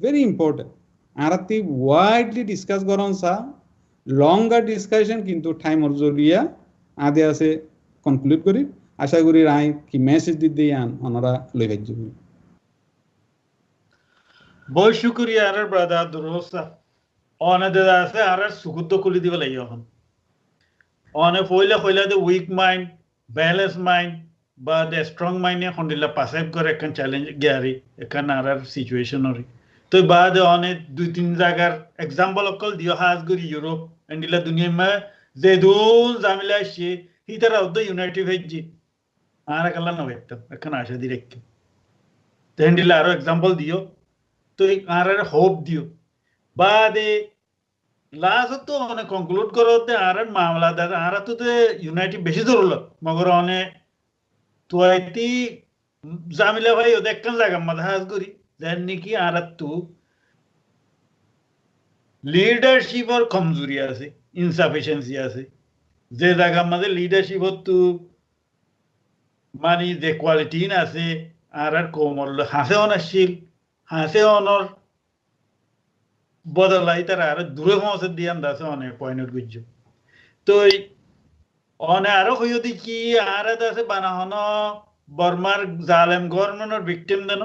Speaker 4: ভেরি ইম্পর্টেন্ট আরাতি ওয়াইডলি ডিসকাস করন সা লঙ্গার ডিসকাশন কিন্তু টাইমর জরিয়া আদে আছে কনক্লুড করি আশা করি রাই কি মেসেজ দিতে ইয়ান ওনারা লই যাইব
Speaker 1: বহুত শুকরিয়া আর ব্রাদার দরোসা অনেদের আছে আর সুগুদ্দ খুলি দিব লাগি এখন অনে ফইলা দে উইক মাইন্ড ব্যালেন্স মাইন্ড বা দে স্ট্রং মাইন্ড এখন দিলা পাসেভ করে একখান চ্যালেঞ্জ গিয়ারি একখান আর সিচুয়েশনরি তো বাদে অনেক 2-3 জায়গার এক্সাম্পল অকল দিও হাজ করি ইউরোপ এন্ডিলা দুনিয়া মে যে দুন জামিলা সে হিতারা অদ ইউনাইটেড হইজি আর কালা না একটা এখন আশা ডিরেক্ট তো এন্ডিলা আরো এক্সাম্পল দিও তো আর হোপ দিও বাদে লাস্ট তো অনেক কনক্লুড করতে আর মামলা দাদা আর তো ইউনাইটেড বেশি জরুরত মগর অনেক তুয়াইতি জামিলা ভাই ওদের একখান জায়গা মাথা হাজ করি যেন নাকি আর তো লিডারশিপের কমজোরি আছে ইনসাফিসিয়েন্সি আছে যে জায়গার মধ্যে লিডারশিপ তো মানে যে কোয়ালিটি আছে আর কোমল হাসে অনাশীল হাসে অনর বদলাই তারা আর দূরে পৌঁছে দিয়ে আছে অনেক পয়েন্ট গুজ্জ তো অনেক আরো হইও দেখি আর আছে বানাহন বর্মার জালেম গভর্নমেন্টের ভিকটিম দেন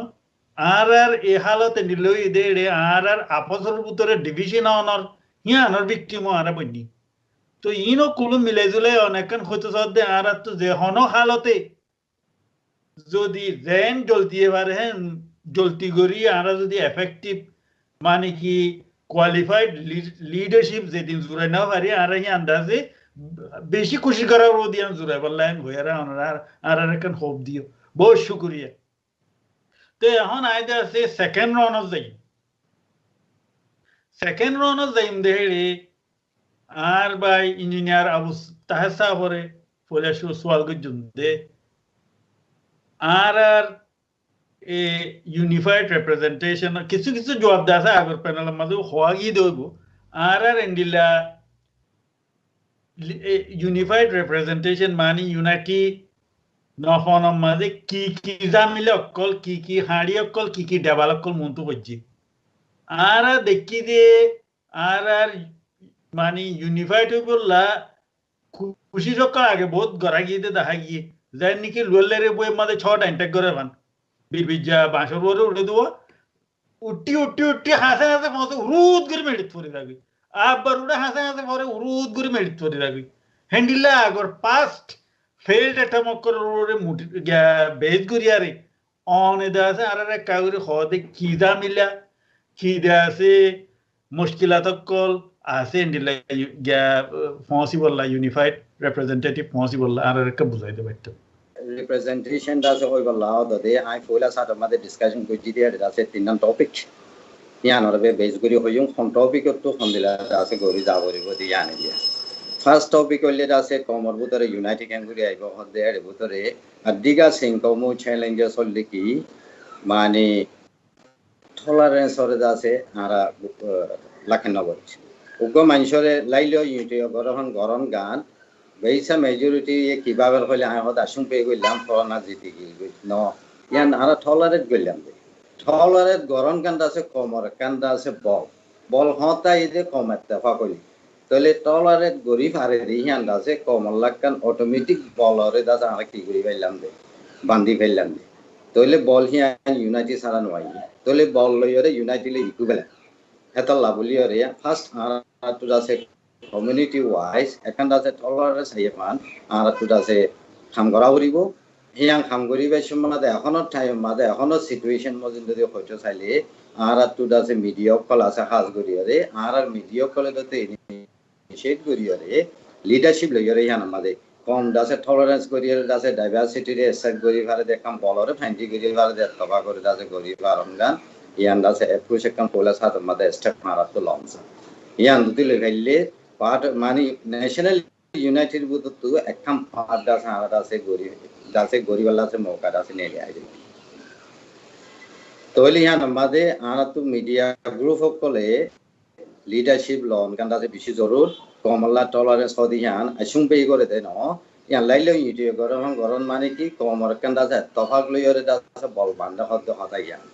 Speaker 1: আর এ হালতে নিলই দে আর আপসর ভিতরে ডিভিশন অনর হিয়ানর ভিকটিম আর বন্যি তো ইনো কুলু মিলে জুলে অনেকক্ষণ হইতে সদ্দে আর তো যে হন হালতে যদি যেন জলতি এবারে হ্যাঁ জলতি করি আর যদি এফেক্টিভ মানে কি কোয়ালিফাইড লিডারশিপ যেদিন জুড়ে না পারি আর আন্দাজে বেশি খুশি করার দিয়ান জুড়ে বললেন হইয়ারা আর এখন হোপ দিও বহুত শুক্রিয়া তো এখন আইদে আছে সেকেন্ড রাউন্ড যাইম দেহেড়ে আর বাই ইঞ্জিনিয়ার আবু তাহের সাহরে ফলে সোয়াল গুজুন দে আর এ ইউনিফাইড রিপ্রেজেন্টেশন কিছু কিছু জবাব দেওয়া আছে আগের প্যানেলের মাঝে হওয়া গিয়ে দেব আর এন্ডিলা ইউনিফাইড রিপ্রেজেন্টেশন মানে ইউনাইটি নফনের মাঝে কি কি জামিলে অকল কি হাড়ি অকল কি ডেবাল অকল মনটো করছি আর দেখি যে আর মানে ইউনিফাইড হয়ে বললা খুশি সকাল আগে বহুত গড়া গিয়ে দেখা গিয়ে যাই নাকি লুয়েলের বইয়ের মাঝে 6টা ইন্টেক করে ভান বিরবিজা বাঁশর বলে উঠে দেবো উঠি হাসে পৌঁছে উরুদ করে মেডিট করে থাকবি আবার উঠে হাসে পরে উরুদ করে মেডিট করে থাকবি হ্যান্ডিলা আগর পাস্ট ফেল্ড একটা মক্কর মুঠি বেজ করি আরে অন এদা আছে আর কাগরে হদে খিদা মিলা খিদা আছে মুশকিলাত কল আছে হ্যান্ডিলা পসিবল ইউনিফাইড রিপ্রেজেন্টেটিভ পসিবল আর একটা বুঝাইতে পারতো
Speaker 2: representation does hoy balla da de I foila sa ma de discussion ko ji dia da se tinan topic ya no be base gori hoyung kon topic to hondila da se gori ja bori bo dia ne dia first topic hoile da se komor butore united kanguri aibo hode ade butore adiga sing ko mo challenges holle ki mane tolerance ore da se ara lakhen nobori ugo manshore lailo yute goron gan বেইসা majority কিভাবে হইলে আমি হয়তো আসুন পেয়ে গেলাম corona জিতে গিয়ে ন ইয়ান আর টলারেট গেলাম টলারেট গরম কান্দা আছে কমর কান্দা আছে বল হতা ইদে কম এত্তেফা করি তাহলে টলারেট গরিব আরে রিহান আছে কমর লাগান অটোমেটিক বলরে দাস আর কি করি পাইলাম দে বান্ধি ফেললাম দে তাহলে বল হিয়ান ইউনাইটেড সারা নয় তাহলে বল লইরে ইউনাইটেড ইকুইভ্যালেন্ট এত লাভলিয়রে ফার্স্ট আর তো আছে community wise ekan dase tolerance hayepan ara tu dase kham gora uribo hiang kham goribe somade ekhono time made ekhono situation mojin jodi hoito chaile ara tu dase media call ase khas goriare ara media call dote initiate goriare leadership loyare hian made kom dase tolerance goriare dase diversity re accept gori phare dekam bolore phanji gori phare de toba gori dase gori parangan ian dase approach ekam pola sat made step mara to launch ian dutile gaille part mani national united butu tu ekam part da se gori wala se moka da se ne le aje toili han amade ana tu media group of kole leadership lon kan da se bishi zorur komalla tolerance hodi han asung pe gore de no yan lailo yiti goron mane ki komor kan da se tofak loyore da se bol banda hod hota yan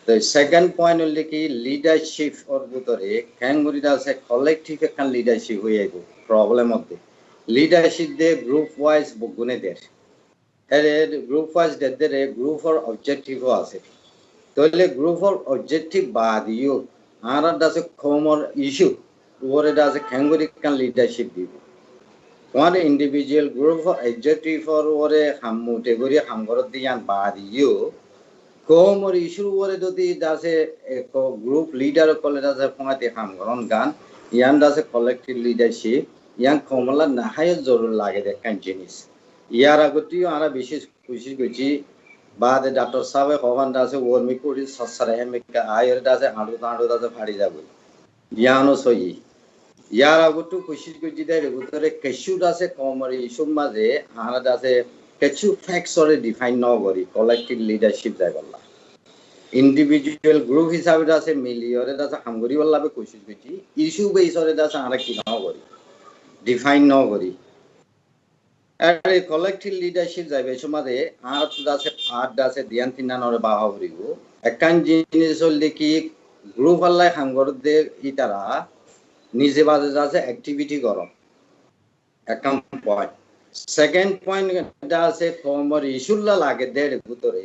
Speaker 2: The second point only ki leadership or butore kanguri da se collective kan leadership hoye go problem of the leadership de group wise bugune der ere group wise de group for objective ase tole group for objective bad you ara da se common issue ore da se kanguri kan leadership dibo one individual group for objective for ore hammute gori hamgorod diyan bad you কোমর issue করে যদি দাসে group leader কলে দাসে ফমাতে কাম করন গান ইয়ান দাসে collective leadership ইয়ান কমলা নাহায় জরুর লাগে দেখান জিনিস ইয়ার আগতেও আমরা বিশেষ খুশি করছি বাদে ডাক্তার সাহেব হওয়ান আছে ওরমি কুড়ি সসারে হেমিকা আয়ের আছে আঁড়ু আছে ফাড়ি যাবে ইয়ানো সই ইয়ার আগতো কোশিশ করছি দেয় ভিতরে কিছু আছে কমর ইস্যুর মাঝে আর আছে কিছু ফ্যাক্টসরে ডিফাইন ন করি কলেক্টিভ লিডারশিপ যায় বললা ইন্ডিভিজুয়াল গ্রুপ হিসাবে আছে মিলিয়রে আছে হামগরি বললাবে কোশিশ করছি ইস্যু বেসরে আছে আমরা কি ন করি ডিফাইন ন করি আর কলেক্টিভ লিডারশিপ যাইবে সমাজে আর আছে ফাট আছে ধ্যান তিনানরে বাহা করিব একান জিনিস হলে কি গ্রুপ আল্লাহ হামগরদে ইতারা নিজে বাজে আছে অ্যাক্টিভিটি করো একাম পয়েন্ট সেকেন্ড পয়েন্ট আছে কমর ইস্যুল্লা লাগে দেড় ভিতরে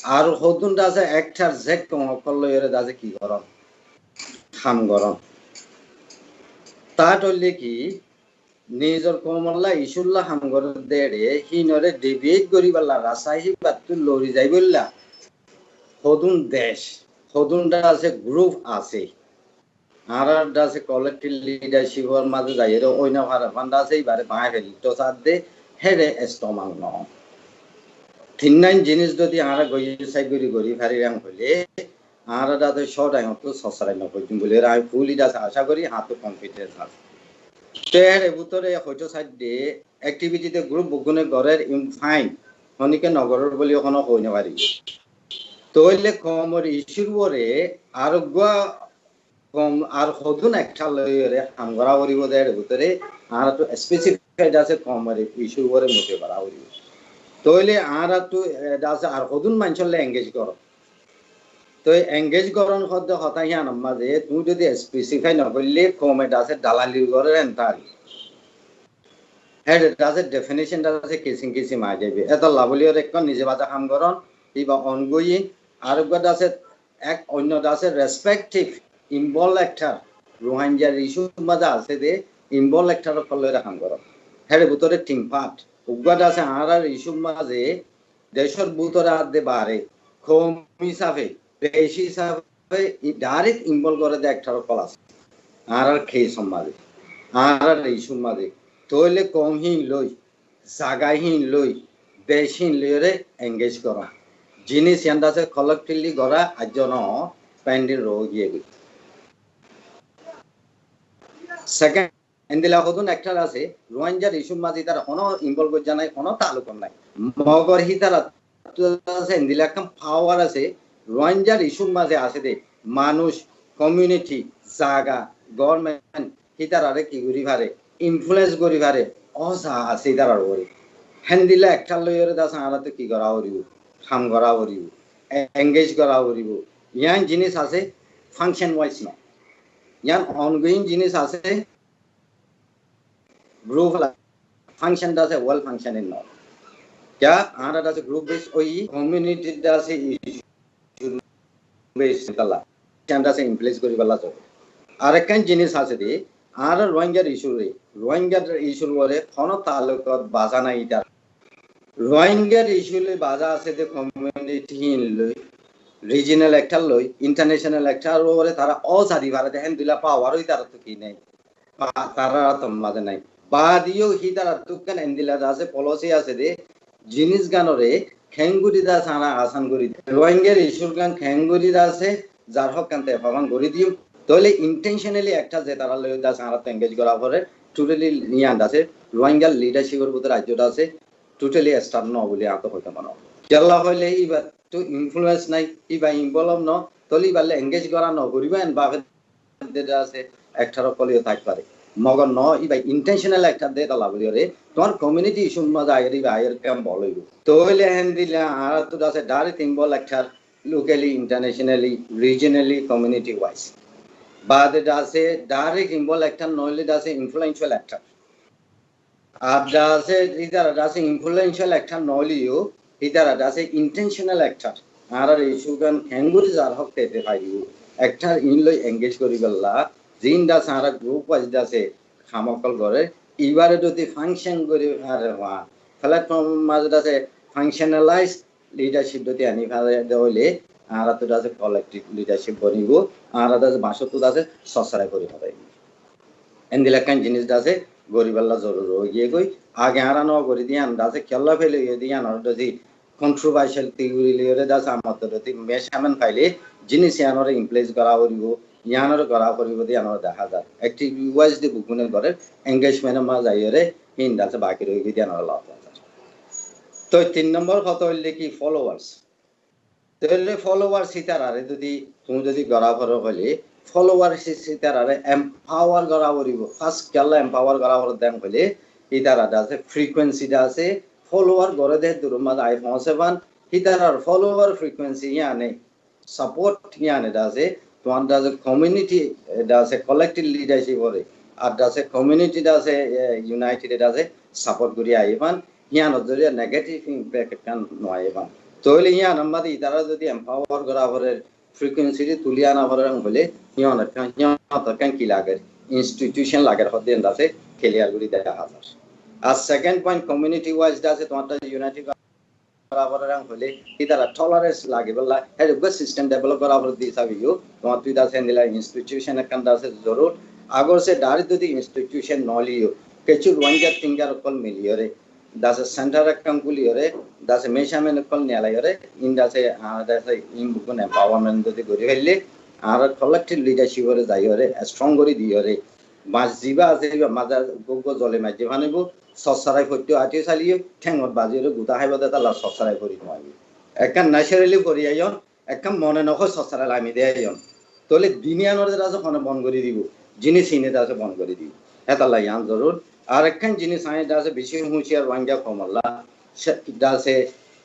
Speaker 2: আর হতুনটা আছে একটার জেক কমকল এর আছে কি করো খাম গরম তাট হইলে কি নিজর কমল্লা ইস্যুল্লা খাম গর দেড়ে হিনরে ডিবেট করিবাল্লা রাসাহি বাতু লরি যাই বললা হতুন দেশ হতুনটা আছে গ্রুপ আছে আর আছে কলেক্টিভ লিডারশিপের মাঝে যাই এর ওইনা ফান্ডা আছে এবারে বাঁয়ে ফেলি তো সাথে হেডে স্টমাং ন তিন জিনিস যদি আমরা গই সাই করি ফারিরাম হইলে আর দাদা শর্ট আই তো সসারাই ন কইতুম বলে আমি ফুলি দাস আশা করি হাত কনফিডেন্স আছে তের ভিতরে হয়তো সাইড দে অ্যাক্টিভিটিতে গ্রুপ বগুনে ঘরের ইনফাইন হনিকে নগরের বলি কোনো কই না পারি তইলে কমর ইস্যুর পরে আর কম আর হদুন একটা লইরে আমগরা করিব দেড় ভিতরে আর তো স্পেসিফাইড আছে কমর ইস্যুর পরে মুখে করা করিব তইলে আর তো আছে আর হদুন মানছলে এঙ্গেজ করো তো এঙ্গেজ করন হদ হতাই আনম্মা যে তুই যদি স্পেসিফাই না করলে কমেট আছে দালালি করে এন্টার হেড আছে ডেফিনিশন আছে কিসিং মা যাবে এত লাভলিয়র এক নিজে বাজা কাম করন ইবা অনগোয়িং আর গড আছে এক অন্য আছে রেসপেক্টিভ ইনভলভ অ্যাক্টর রোহিঙ্গার ইস্যু মাঝে আছে যে ইনভলভ অ্যাক্টর ফলে কাম করন হেড ভিতরে টিম পার্ট উগড আছে আর ইস্যু মাঝে দেশের ভিতরে আদে বারে কম হিসাবে বেশি হিসাবে ডাইরেক্ট ইনভলভ করে দেয় একটা কল আছে আর খেয়ে সমাজে আর ইস্যু মাঝে তইলে কমহীন লই জাগাহীন লই দেশহীন লইরে এঙ্গেজ করা জিনিস ইয়ান্ডা আছে কলেক্টিভলি গড়া আজন পেন্ডিং রো গিয়ে গই সেকেন্ড এন্দিলা হদুন একটা আছে রোহিঙ্গার ইস্যু মাঝে তার কোনো ইনভলভ করে জানাই কোনো তালুক নাই মগর হিতারা আছে এন্দিলা কাম পাওয়ার আছে রোহিঙ্গার ইস্যুর মাঝে আছে দে মানুষ কমিউনিটি জায়গা গভর্নমেন্ট হিতারারে কি করি পারে ইনফ্লুয়েন্স করি পারে অসা আছে হিতারার করি হ্যান্দিলা একটা লইরে দাস আরাতে কি করা করিব কাম করা করিব এঙ্গেজ করা করিব ইয়ান জিনিস আছে ফাংশন ওয়াইজ না ইয়ান অনগোয়িং জিনিস আছে গ্রুপ ফাংশন আছে ওয়েল ফাংশনিং না क्या आरा दासे ग्रुप बेस ओई कम्युनिटी दासे बेस तला चांदा से इम्प्लेस करि बला तो आरेकान जिनिस आसे दे आर रोहिंग्यार इशू रे कोनो तालुक बाजा ना इटा रोहिंग्यार इशू ले बाजा आसे दे कम्युनिटी इन लई রিজিনাল একটা লই ইন্টারন্যাশনাল একটা ওরে তারা অসাদি ভারে দেখেন দিলা পাওয়ার হই তারা তো কি নাই তারা তো মাঝে নাই বাদিও হি তারা তুকান এন্দিলা আছে পলিসি আছে দে জিনিস গানরে খেঙ্গুরি দা সারা আসান করি রোহিঙ্গার ইস্যুর গান খেঙ্গুরি দা আছে যার হক কান্তে পাবান করি দিও তাহলে ইন্টেনশনালি একটা যে তারা লই দা সারা এঙ্গেজ করা পরে টোটালি নিয়ান আছে রোহিঙ্গার লিডারশিপের ভিতর রাজ্যটা আছে টোটালি স্টার্ট ন বলি আত হইতে মানো কেলা হইলে ইবা তো ইনফ্লুয়েন্স নাই ইবা ইনভলভ ন তলি বালে এঙ্গেজ করা ন করিবেন বাপে যেটা আছে একটার কলিও থাক পারে মগর ন ইবা ইন্টেনশনাল একটা দে তালা বলি রে তোমার কমিউনিটি ইস্যু মজা আইরি আইর কাম বলইব তোলে হ্যান্ডিলা আর তো আছে ডাইরেক্ট ইনভলভ একটা লোকালি ইন্টারন্যাশনালি রিজিওনালি কমিউনিটি ওয়াইজ বাদে আছে ডাইরেক্ট ইনভলভ একটা নইলে আছে ইনফ্লুয়েন্সিয়াল একটা আর আছে ইদার আছে ইনফ্লুয়েন্সিয়াল একটা নইলিও ইদার আছে ইন্টেনশনাল একটা আর ইস্যু গান হ্যাঙ্গুরি যার হক পেতে পাইব একটা ইনলই এঙ্গেজ করি গল্লা জিনদা সারা গ্রুপ ওয়াইজ আছে খামকল করে এবারে যদি ফাংশন করে আর হওয়া প্ল্যাটফর্ম মাঝে আছে ফাংশনালাইজ লিডারশিপ যদি আনি ফেলে হইলে আর তো আছে কলেক্টিভ লিডারশিপ বনিব আর আছে বাসত আছে সসরা করে হবে এন্দিলা কান জিনিস আছে গরিবাল্লা জরুর হয়ে গিয়ে কই আগে আর ন করে দিয়ান আছে খেলা ফেলে দিয়ে দিয়ান আর যদি controversial theory liore das amatoti measurement faile jinis yanore implace kara horibo yanore kara horibo di yanore dekha jar active wise di bukune gore engagement ma jaiore hin das baki roi di yanore law তো 3 নম্বর কত হইলে কি followers তাহলে followers সিতারারে যদি তুমি যদি গড়া ভরো হলে ফলোয়ার্স সিতারারে এম্পাওয়ার গড়া ভরিব ফার্স্ট কেলা এম্পাওয়ার গড়া ভর দেন হলে ইতারাটা আছে ফ্রিকোয়েন্সিটা আছে ফলোয়ার গড়ে দে দুরমাদ আই পৌঁছেবান ইতারার ফলোয়ার ফ্রিকোয়েন্সি ইয়ানে সাপোর্ট ইয়ানে আছে তোমার আছে কমিউনিটি এটা আছে কালেক্টিভ লিডারশিপ করে আর আছে কমিউনিটিটা আছে ইউনাইটেড আছে সাপোর্ট করি আইবান ইয়ানো যদি নেগেটিভ ইমপ্যাক্ট কান নয়বান তাহলে ইয়ান আমাদের ইতারা যদি এম্পাওয়ার করা হরে ফ্রিকোয়েন্সি তুলিয়া না হরে বলে ইয়ান কান কি লাগে ইনস্টিটিউশন লাগে হতে আছে ক্লিয়ার করি দেখা হাজার আর সেকেন্ড পয়েন্ট কমিউনিটি ওয়াইজ আছে তোমারটা ইউনাইটেড করা হরে হলে ইতারা টলারেন্স লাগে বলা এর গুড সিস্টেম ডেভেলপ করা হরে দিছা ভিউ তোমার তুই দাসে নিলা ইনস্টিটিউশন কান দাসে জরুর আগর সে ডাইরেক্ট যদি ইনস্টিটিউশন নলিও কিছু ওয়াঙ্গার তিনগার কল মিলিয়রে দাসে সেন্টার কাম গুলিয়রে দাসে মেশামেন কল নেলায়রে ইন দাসে দাসে ইন বুকন এম্পাওয়ারমেন্ট যদি করি হইলে আর কালেক্টিভ লিডারশিপ করে যাইরে স্ট্রং করি দিয়রে মাছ জিবা আছে মাজা গগো জলে মাঝে ভানিব সসারাই ফট্টো আটি চালিয়ে ঠেঙত বাজিরে গুতা খাইব দে তালা সসারাই করি নয় একান ন্যাচারালি করি আইন একান মনে নকয় সসারাই লামি দে আইন তলে দিনিয়ানর দাসে ফোনে বন্ধ করে দিব জিনিস ইনে দাসে বন্ধ করে দিব এটা লাই আন জরুর আর একখান জিনিস আই দাসে বেশি হুঁশিয়ার ওয়াঙ্গা কমলা দাসে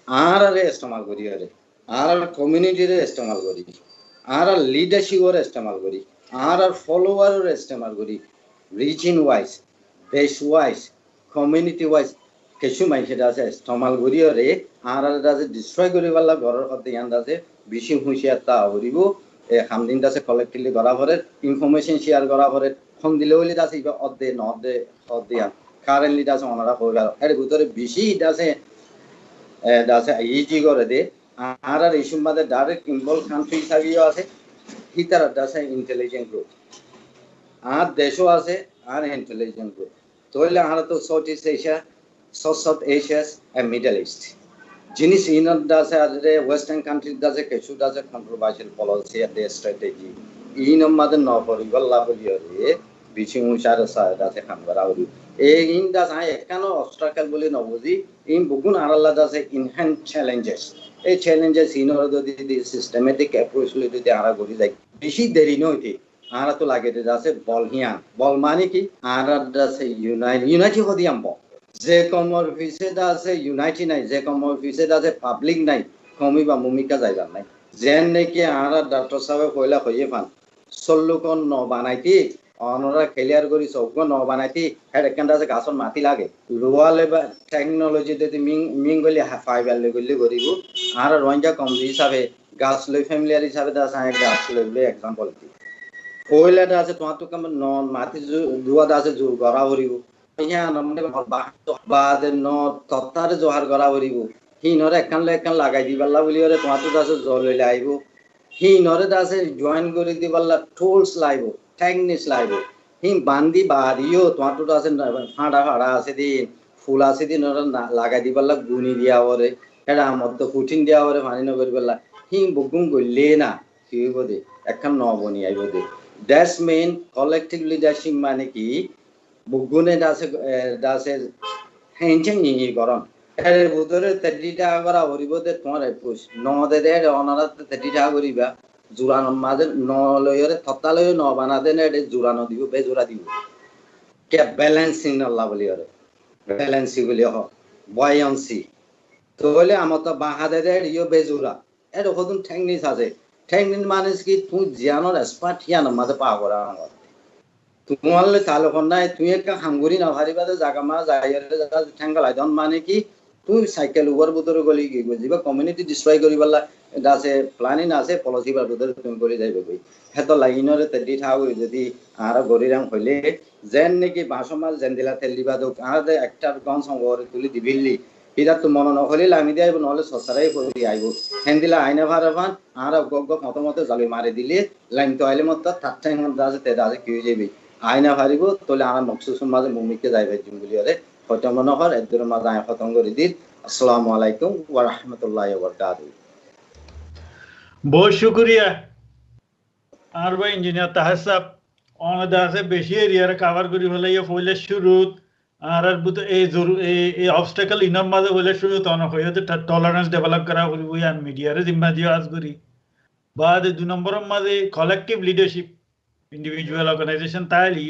Speaker 2: আর ইস্তেমাল করি আরে আর কমিউনিটিরে ইস্তেমাল করি আর লিডারশিপের ইস্তেমাল করি আর ফলোয়ারের ইস্তেমাল করি রিজিন ওয়াইজ দেশ ওয়াইজ কমিউনিটি ওয়াইজ কিছু মানুষ আছে ইস্তেমাল করি আরে আর দাসে ডিস্ট্রয় করি পারলা ঘরের কথা ইয়ান দাসে বেশি হুঁশিয়ার তা হরিব হামদিন দাসে কালেক্টিভলি করা পরে ইনফরমেশন শেয়ার করা পরে ফোন দিলে হইলে দাসে অর্ধে নর্ধে অর্ধেয়ান কারেন্টলি দাসে ওনারা কইলা এর ভিতরে বেশি দাসে ইজি করে দে আর এই সম্বন্ধে ডাইরেক্ট ইনভলভ কান্ট্রি হিসাবেও আছে হিতারা দাসে ইন্টেলিজেন্ট গ্রুপ আর দেশও আছে আর ইন্টেলিজেন্ট গ্রুপ তাহলে আর তো South East Asia South Asia and Middle East জিনিস ইনত দাসে আজরে ওয়েস্টার্ন কান্ট্রি দাসে কিছু দাসে কন্ট্রোভার্সিয়াল পলিসি আর দে স্ট্র্যাটেজি ইনম মাদে ন পরিগল্লা বলিয়রে বিচিং উচার সায় দাসে কাম করা হরি এই ইন দাস আই একানো অবস্ট্রাকল বলি নবুজি ইন বুগুন আরাল্লা দাসে ইনহ্যান্ড চ্যালেঞ্জেস এই চ্যালেঞ্জেস ইনর যদি সিস্টেমেটিক অ্যাপ্রোচ যদি আরা করি যায় বেশি দেরি নইতে আরা তো লাগে দাসে বল হিয়ান বল মানে কি আরা দাসে ইউনাইটেড হদিয়াম ব যে কমর অফিসে আছে ইউনাইটেড নাই যে কমর অফিসে আছে পাবলিক নাই কমি বা ভূমিকা যাইবার নাই যেন নাকি আর ডাক্তার সাহেব কইলা কইয়ে ফান সল্লুকন ন বানাইতি অনরা ক্লিয়ার করি সবক ন বানাইতি হেড একখানটা আছে গাছর মাটি লাগে রোয়ালে বা টেকনোলজি যদি মিং গলি ফাইবার গলি করিব আর রঞ্জা কম হিসাবে গাছ লই ফ্যামিলিয়ার হিসাবে দাস আই গাছ লই বলে एग्जांपल দি কইলাটা আছে তোমার তো কম ন মাটি দুয়াদা আছে জু গরা হরিব ইয়া নমনে বাদ ন তত্তারে জোহার গরা হরিব হিনরে একখান লাগাই দিবাল্লা বলি ওরে তোমার তো দাসে জল লইলে আইব হিনরে দাসে জয়েন করে দিবাল্লা টুলস লাইব টেকনিক্স লাইব হিন বান্দি বাড়িও তোমার তো দাসে ফাড়া আছে দিন ফুল আছে দিন ওরে লাগাই দিবাল্লা গুনি দিয়া ওরে এটা আমার তো ফুটিন দিয়া ওরে পানি ন করিবাল্লা হিন বগুম গইলে না কি হইব দে একখান ন বনি আইব দে দ্যাটস মেইন কালেক্টিভ লিডারশিপ মানে কি বগুনে দাসে হেনচেন নি গরম এর ভিতরে 30 টাকা করা হরিব দে তোমার পুষ নদে দে অনারা 30 টাকা করিবা জুরানো মাঝে ন লয়রে থতা লয় ন বানা দেন এ জুরানো দিব বেজুরা দিব কে ব্যালেন্সিং আল্লাহ বলি ওরে ব্যালেন্সি বলি হ বয়ান্সি তো হলে আমার তো বাহাদে দে ইও বেজুরা এর কতন টেকনিক আছে টেকনিক মানে কি তুই জিয়ানোর এক্সপার্ট হিয়ান মাঝে পা করা আমার তোমালে তালো নাই তুই একটা হাঙ্গুরি না ভারিবা জায়গা মা যাইরে ঠেঙ্গালাই দন মানে কি তুই সাইকেল উপর ভিতরে গলি কি বুঝিবা কমিউনিটি ডিস্ট্রয় করিবালা দাসে প্ল্যানিং আছে পলিসি বার ভিতরে তুমি করে যাইবে কই হেতো লাইনরে তেডি থাও যদি আর গরিরাম হইলে যেন নাকি বাসমাল জেন্দিলা তেলিবা দো আর একটা গন সংগর তুলি দিবিলি ইদা তো মন নহলে লামি দিয়াইব নহলে সসারাই করি আইব হেন্দিলা আইনা ভারাবান আর গগ মতমতে জালি মারি দিলে লাইন তো আইলে মত ঠাট্টাই মত দাসে তে দাসে কি হই যাবে আইনা ভারিব তোলে আমার মকসুসুম মাঝে ভূমিকে যাইবে জুম বলি আরে হয়তো মনে হয় এদের মাঝে আয় খতম করে দিল আসসালামু আলাইকুম ওয়া রাহমাতুল্লাহি ওয়া বারাকাতুহু।
Speaker 1: बहुत शुक्रिया আর ভাই ইঞ্জিনিয়ার তাহের সাহেব অনেক আছে বেশি এরিয়ারে কভার করি ফেলে ফলে শুরুত আর আর বুত এই অবস্টাকল ইনাম মাঝে ফলে শুরুত অনেক হয়ে টলারেন্স ডেভেলপ করা হইব আর মিডিয়ারে জিম্মা দিয়ে আজ করি বাদ 2 নম্বরের মাঝে কালেক্টিভ লিডারশিপ ইন্ডিভিজুয়াল অর্গানাইজেশন তাইলে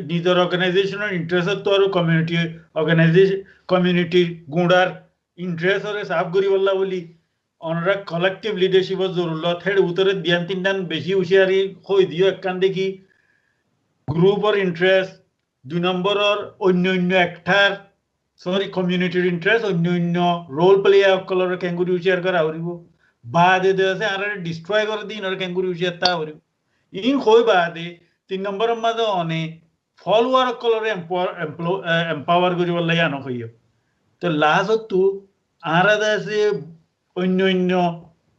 Speaker 1: নিজের অর্গানাইজেশনের ইন্টারেস্ট তো আর কমিউনিটির গুণার ইন্টারেস্টরে সাফ করি বললা বলি অনরা কালেক্টিভ লিডারশিপের জরুরত হেড উত্তরে দিয়ান তিনটান বেশি হুঁশিয়ারি হই দিও একখান দেখি গ্রুপর ইন্টারেস্ট 2 নম্বরের অন্য একটার সরি কমিউনিটির ইন্টারেস্ট অন্য রোল প্লেয়ার সকলের কেঙ্গুরি হুঁশিয়ার করা হরিব বাদে আছে আর ডিস্ট্রয় করে দিন আর কেঙ্গুরি হুঁশিয়ার তা হরিব ইন কই বাদে 3 নম্বরের মাঝে অনে ফলোয়ার সকলের এম্পাওয়ার করিব লাগে আনো হইও তো লাস্ট তো আর আছে অন্য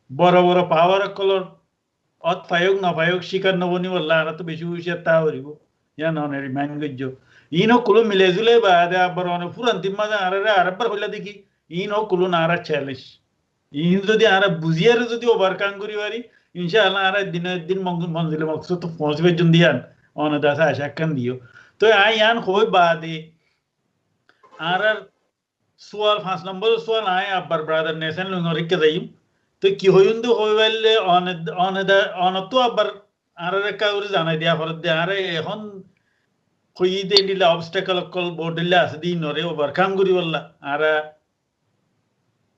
Speaker 1: বড় বড় পাওয়ার সকলের অত ফায়ক না ফায়ক শিকার নবনি বললা আর তো বেশি হুঁশিয়ার তা হরিব ইয়ান অনে রিমাইন্ড করছো ইনো কুলো মিলে জুলে বাদে আবার অনে পুরান তিন মাঝে আরেকবার হইলা দেখি ইনো কুলো না আর চ্যালেঞ্জ ইন যদি আর বুঝিয়ার যদি ওভারকাম করি পারি ইনশাআল্লাহ আর দিন মঞ্জিলে মকসুদ তো পৌঁছবে জন দিয়ান অনে দাসা আশা কান দিও তো আই ইয়ান হই বাদে আর সোয়াল 5 নম্বর সোয়াল আই আব্বার ব্রাদার নেশন লুঙ্গরিকে যাইম তো কি হইন্দু হইবাইলে অনে তো আবার আর কাউরে জানাই দিয়া ফরত দে আরে এখন কইতে দিলে অবস্টাকল কল বোর্ডিলে আছে দিন নরে ওভারকাম করি বললা আর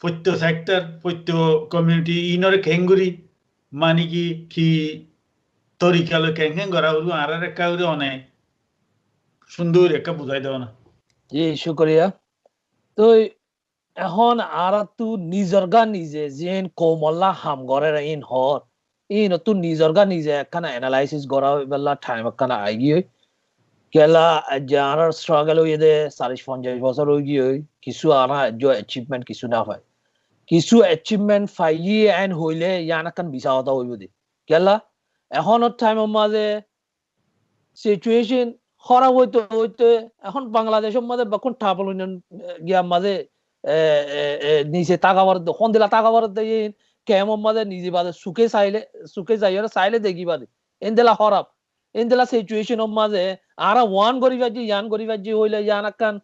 Speaker 1: প্রত্য সেক্টর প্রত্য কমিউনিটি ইনরে খেঙ্গুরি মানে কি তরিকালো কেং করা হইব আর কাউরে অনেক সুন্দর একটা বুঝাই দেও না
Speaker 3: জি শুকরিয়া তো এখন আর তু নিজরগা নিজে যেন কোমল্লা হাম গরের ইন হর ইন তু নিজরগা নিজে একখানা অ্যানালাইসিস করা বেলা টাইম একখানা আই গিয়ে কেলা যার স্ট্রাগল হয়ে দে 40-50 বছর হয়ে গিয়ে কিছু আনা যে অ্যাচিভমেন্ট কিছু না হয় কিছু অ্যাচিভমেন্ট ফাইয়ে এন্ড হইলে ইয়ান একখান বিশা হতা হইব দে কেলা এখনের টাইমের মাঝে সিচুয়েশন খারাপ হইতে এখন বাংলাদেশের মাঝে এখন টাপল গিয়ার মাঝে নিচে তাকাবার সন্দিলা তাকাবার কেমন মাঝে নিজে বাদে সুখে চাইলে দেখি বাদে এনদেলা খারাপ এনদেলা সিচুয়েশনের মাঝে আর ওয়ান গরিবাজি ইয়ান গরিবাজি হইলে ইয়ান একখান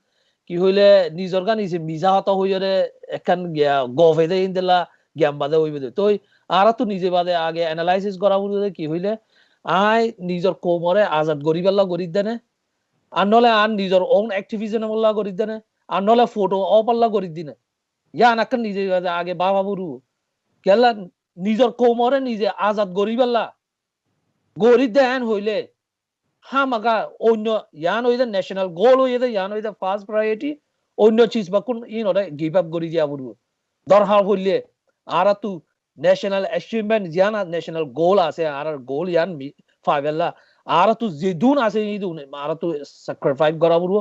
Speaker 3: কি হইলে নিজর গা নিজে মিজা হতা হইরে একখান গফে দে এনদেলা জ্ঞান বাদে হইবে দে তো আর তো নিজে বাদে আগে অ্যানালাইসিস করা বুঝে কি হইলে আই নিজর কোমরে আজাদ গরিবাল্লা গরিব দেনে আর নলে আর নিজর ওন অ্যাক্টিভিজম আল্লাহ গরিব দেনে আর নলে ফটো অপাল্লা গরিব দিনে ইয়ান একখান নিজে আগে বাবা বুড়ু কেলা নিজর কোমরে নিজে আজাদ গরিবাল্লা গরিব দেন হইলে হামাগা অন্য ইয়ান হইলে ন্যাশনাল গোল হইলে ইয়ান হইলে ফার্স্ট প্রায়োরিটি অন্য চিজ বা কোন ইনরে গিভ আপ করি দিয়া বুড়ু দরকার হইলে আর তু ন্যাশনাল অ্যাচিভমেন্ট জানা ন্যাশনাল গোল আছে আর গোল ইয়ান ফাইবেলা আর তু যেদুন আছে ইদুন আর তু স্যাক্রিফাইস করা বুড়ু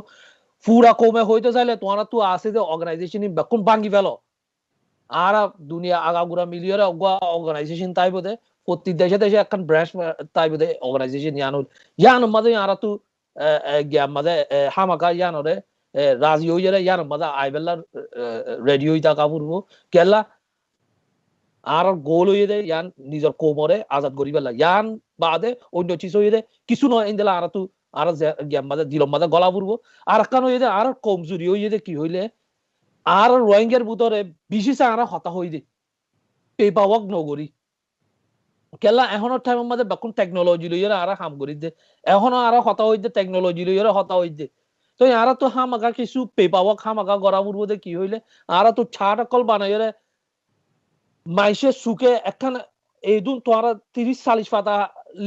Speaker 3: পুরা কমে হইতে চাইলে তোমার তু আছে যে অর্গানাইজেশন বেকুন ভাঙ্গি ফেলো আর দুনিয়া আগাগুড়া মিলিয়রে অর্গানাইজেশন তাই বোধে প্রতি দেশে দেশে একখান ব্রাঞ্চ তাই বোধে অর্গানাইজেশন ইয়ান মাঝে আর তু জ্ঞান মাঝে হামাকা ইয়ানরে রাজি হইলে ইয়ান মাঝে আইবেলা রেডিও থাকা পড়বো কেলা আর গোল হয়ে দে ইয়ান নিজের কোমরে আজাদ করি পেলা ইয়ান বাদে অন্য চিজ হয়ে দে কিছু নয় ইন্দেলা আর তু আর জ্ঞান মাঝে দিলম মাঝে গলা পড়বো আর কান হয়ে দে আর কমজোরি হয়ে দে কি হইলে আর রোহিঙ্গার ভিতরে বেশি আর হতা হয়ে দে পেপার ওয়ার্ক নগরী কেলা এখনের টাইমের মধ্যে বেকুন টেকনোলজি লইয়ারে আর হাম করি দে এখনো আর হতা হই দে টেকনোলজি লইয়ারে হতা হই দে তো আর তো হামাগা কিছু পেপার ওয়ার্ক হামাগা গড়া পড়বো দে কি হইলে আর তো ছাট কল বানাইরে মাইসে সুখে একখান এইদুন তোরা 30-40 পাতা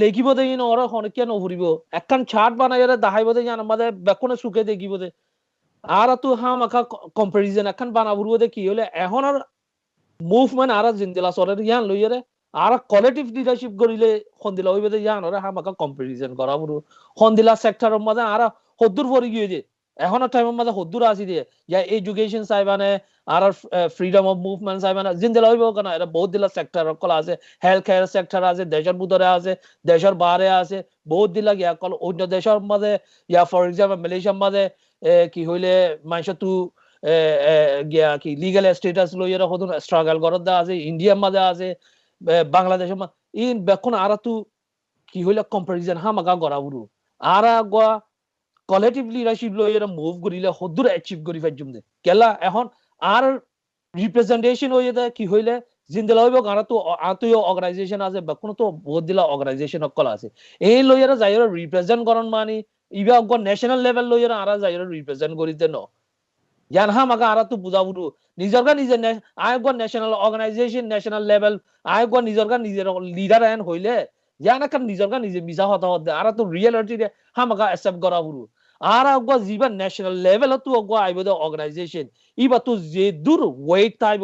Speaker 3: লেখিব দে ইন ওরা হনকে নভরিব একখান ছাট বানাইরে দেখাইব দে জান আমাদের বেকুনে সুখে দেখিব দে আর তো হামাকা কম্পারিজন একখান বানাবুরব দে কি হইলে এখন আর মুভমেন্ট আর জিন্দেলা সরের ইয়ান লইরে আর কলেক্টিভ লিডারশিপ করিলে সন্দিলা হইবে যে ইয়ান ওরা হামাকা কম্পারিজন করা বুড়ো সন্দিলা সেক্টরের মধ্যে আর হদ্দুর পরে গিয়ে যে এখনো টাইমের মধ্যে হদ্দুর আসি দিয়ে ইয়া এডুকেশন চাইবানে আর ফ্রিডম অফ মুভমেন্ট চাইবানে জিন্দেলা হইব কেন এটা বহুত দিলা সেক্টর কল আছে হেলথ কেয়ার সেক্টর আছে দেশের ভিতরে আছে দেশের বাইরে আছে বহুত দিলা গিয়া কল অন্য দেশের মধ্যে ইয়া ফর এক্সাম্পল মালয়েশিয়ার মধ্যে কি হইলে মানুষ তু গিয়া কি লিগ্যাল স্ট্যাটাস লইয়া হদুন স্ট্রাগল করত আছে ইন্ডিয়ার মাঝে আছে বাংলাদেশের মাঝে ইন বেখন আর তো কি হইলা কম্পারিজন হামাকা গড়াবুরু আর গয়া কলেক্টিভ লিডারশিপ লইয়া মুভ করিলে হদুর অ্যাচিভ করি পাইজুম দে কেলা এখন আর রিপ্রেজেন্টেশন হইয়া দে কি হইলে জিন্দেলা হইব আর তো আতয় অর্গানাইজেশন আছে বেখন তো বহুত দিলা অর্গানাইজেশন অকল আছে এই লইয়া যাইরা রিপ্রেজেন্ট করন মানে ইবা অগ ন্যাশনাল লেভেল লইয়া আর যাইরা রিপ্রেজেন্ট করিতে ন ইয়ান হামাকা আর তো বুঝাবুরু নিজরগা নিজে আয়গ ন্যাশনাল অর্গানাইজেশন ন্যাশনাল লেভেল আয়গ নিজরগা নিজের লিডার এন হইলে ইয়ানা কান নিজরগা নিজে মিজা হতা হতে আর তো রিয়েলিটি হামাকা অ্যাকসেপ্ট করা বুরু আর অগ জিবা ন্যাশনাল লেভেল তো অগ আইব দে অর্গানাইজেশন ইবা তো যে দূর ওয়েট তাইব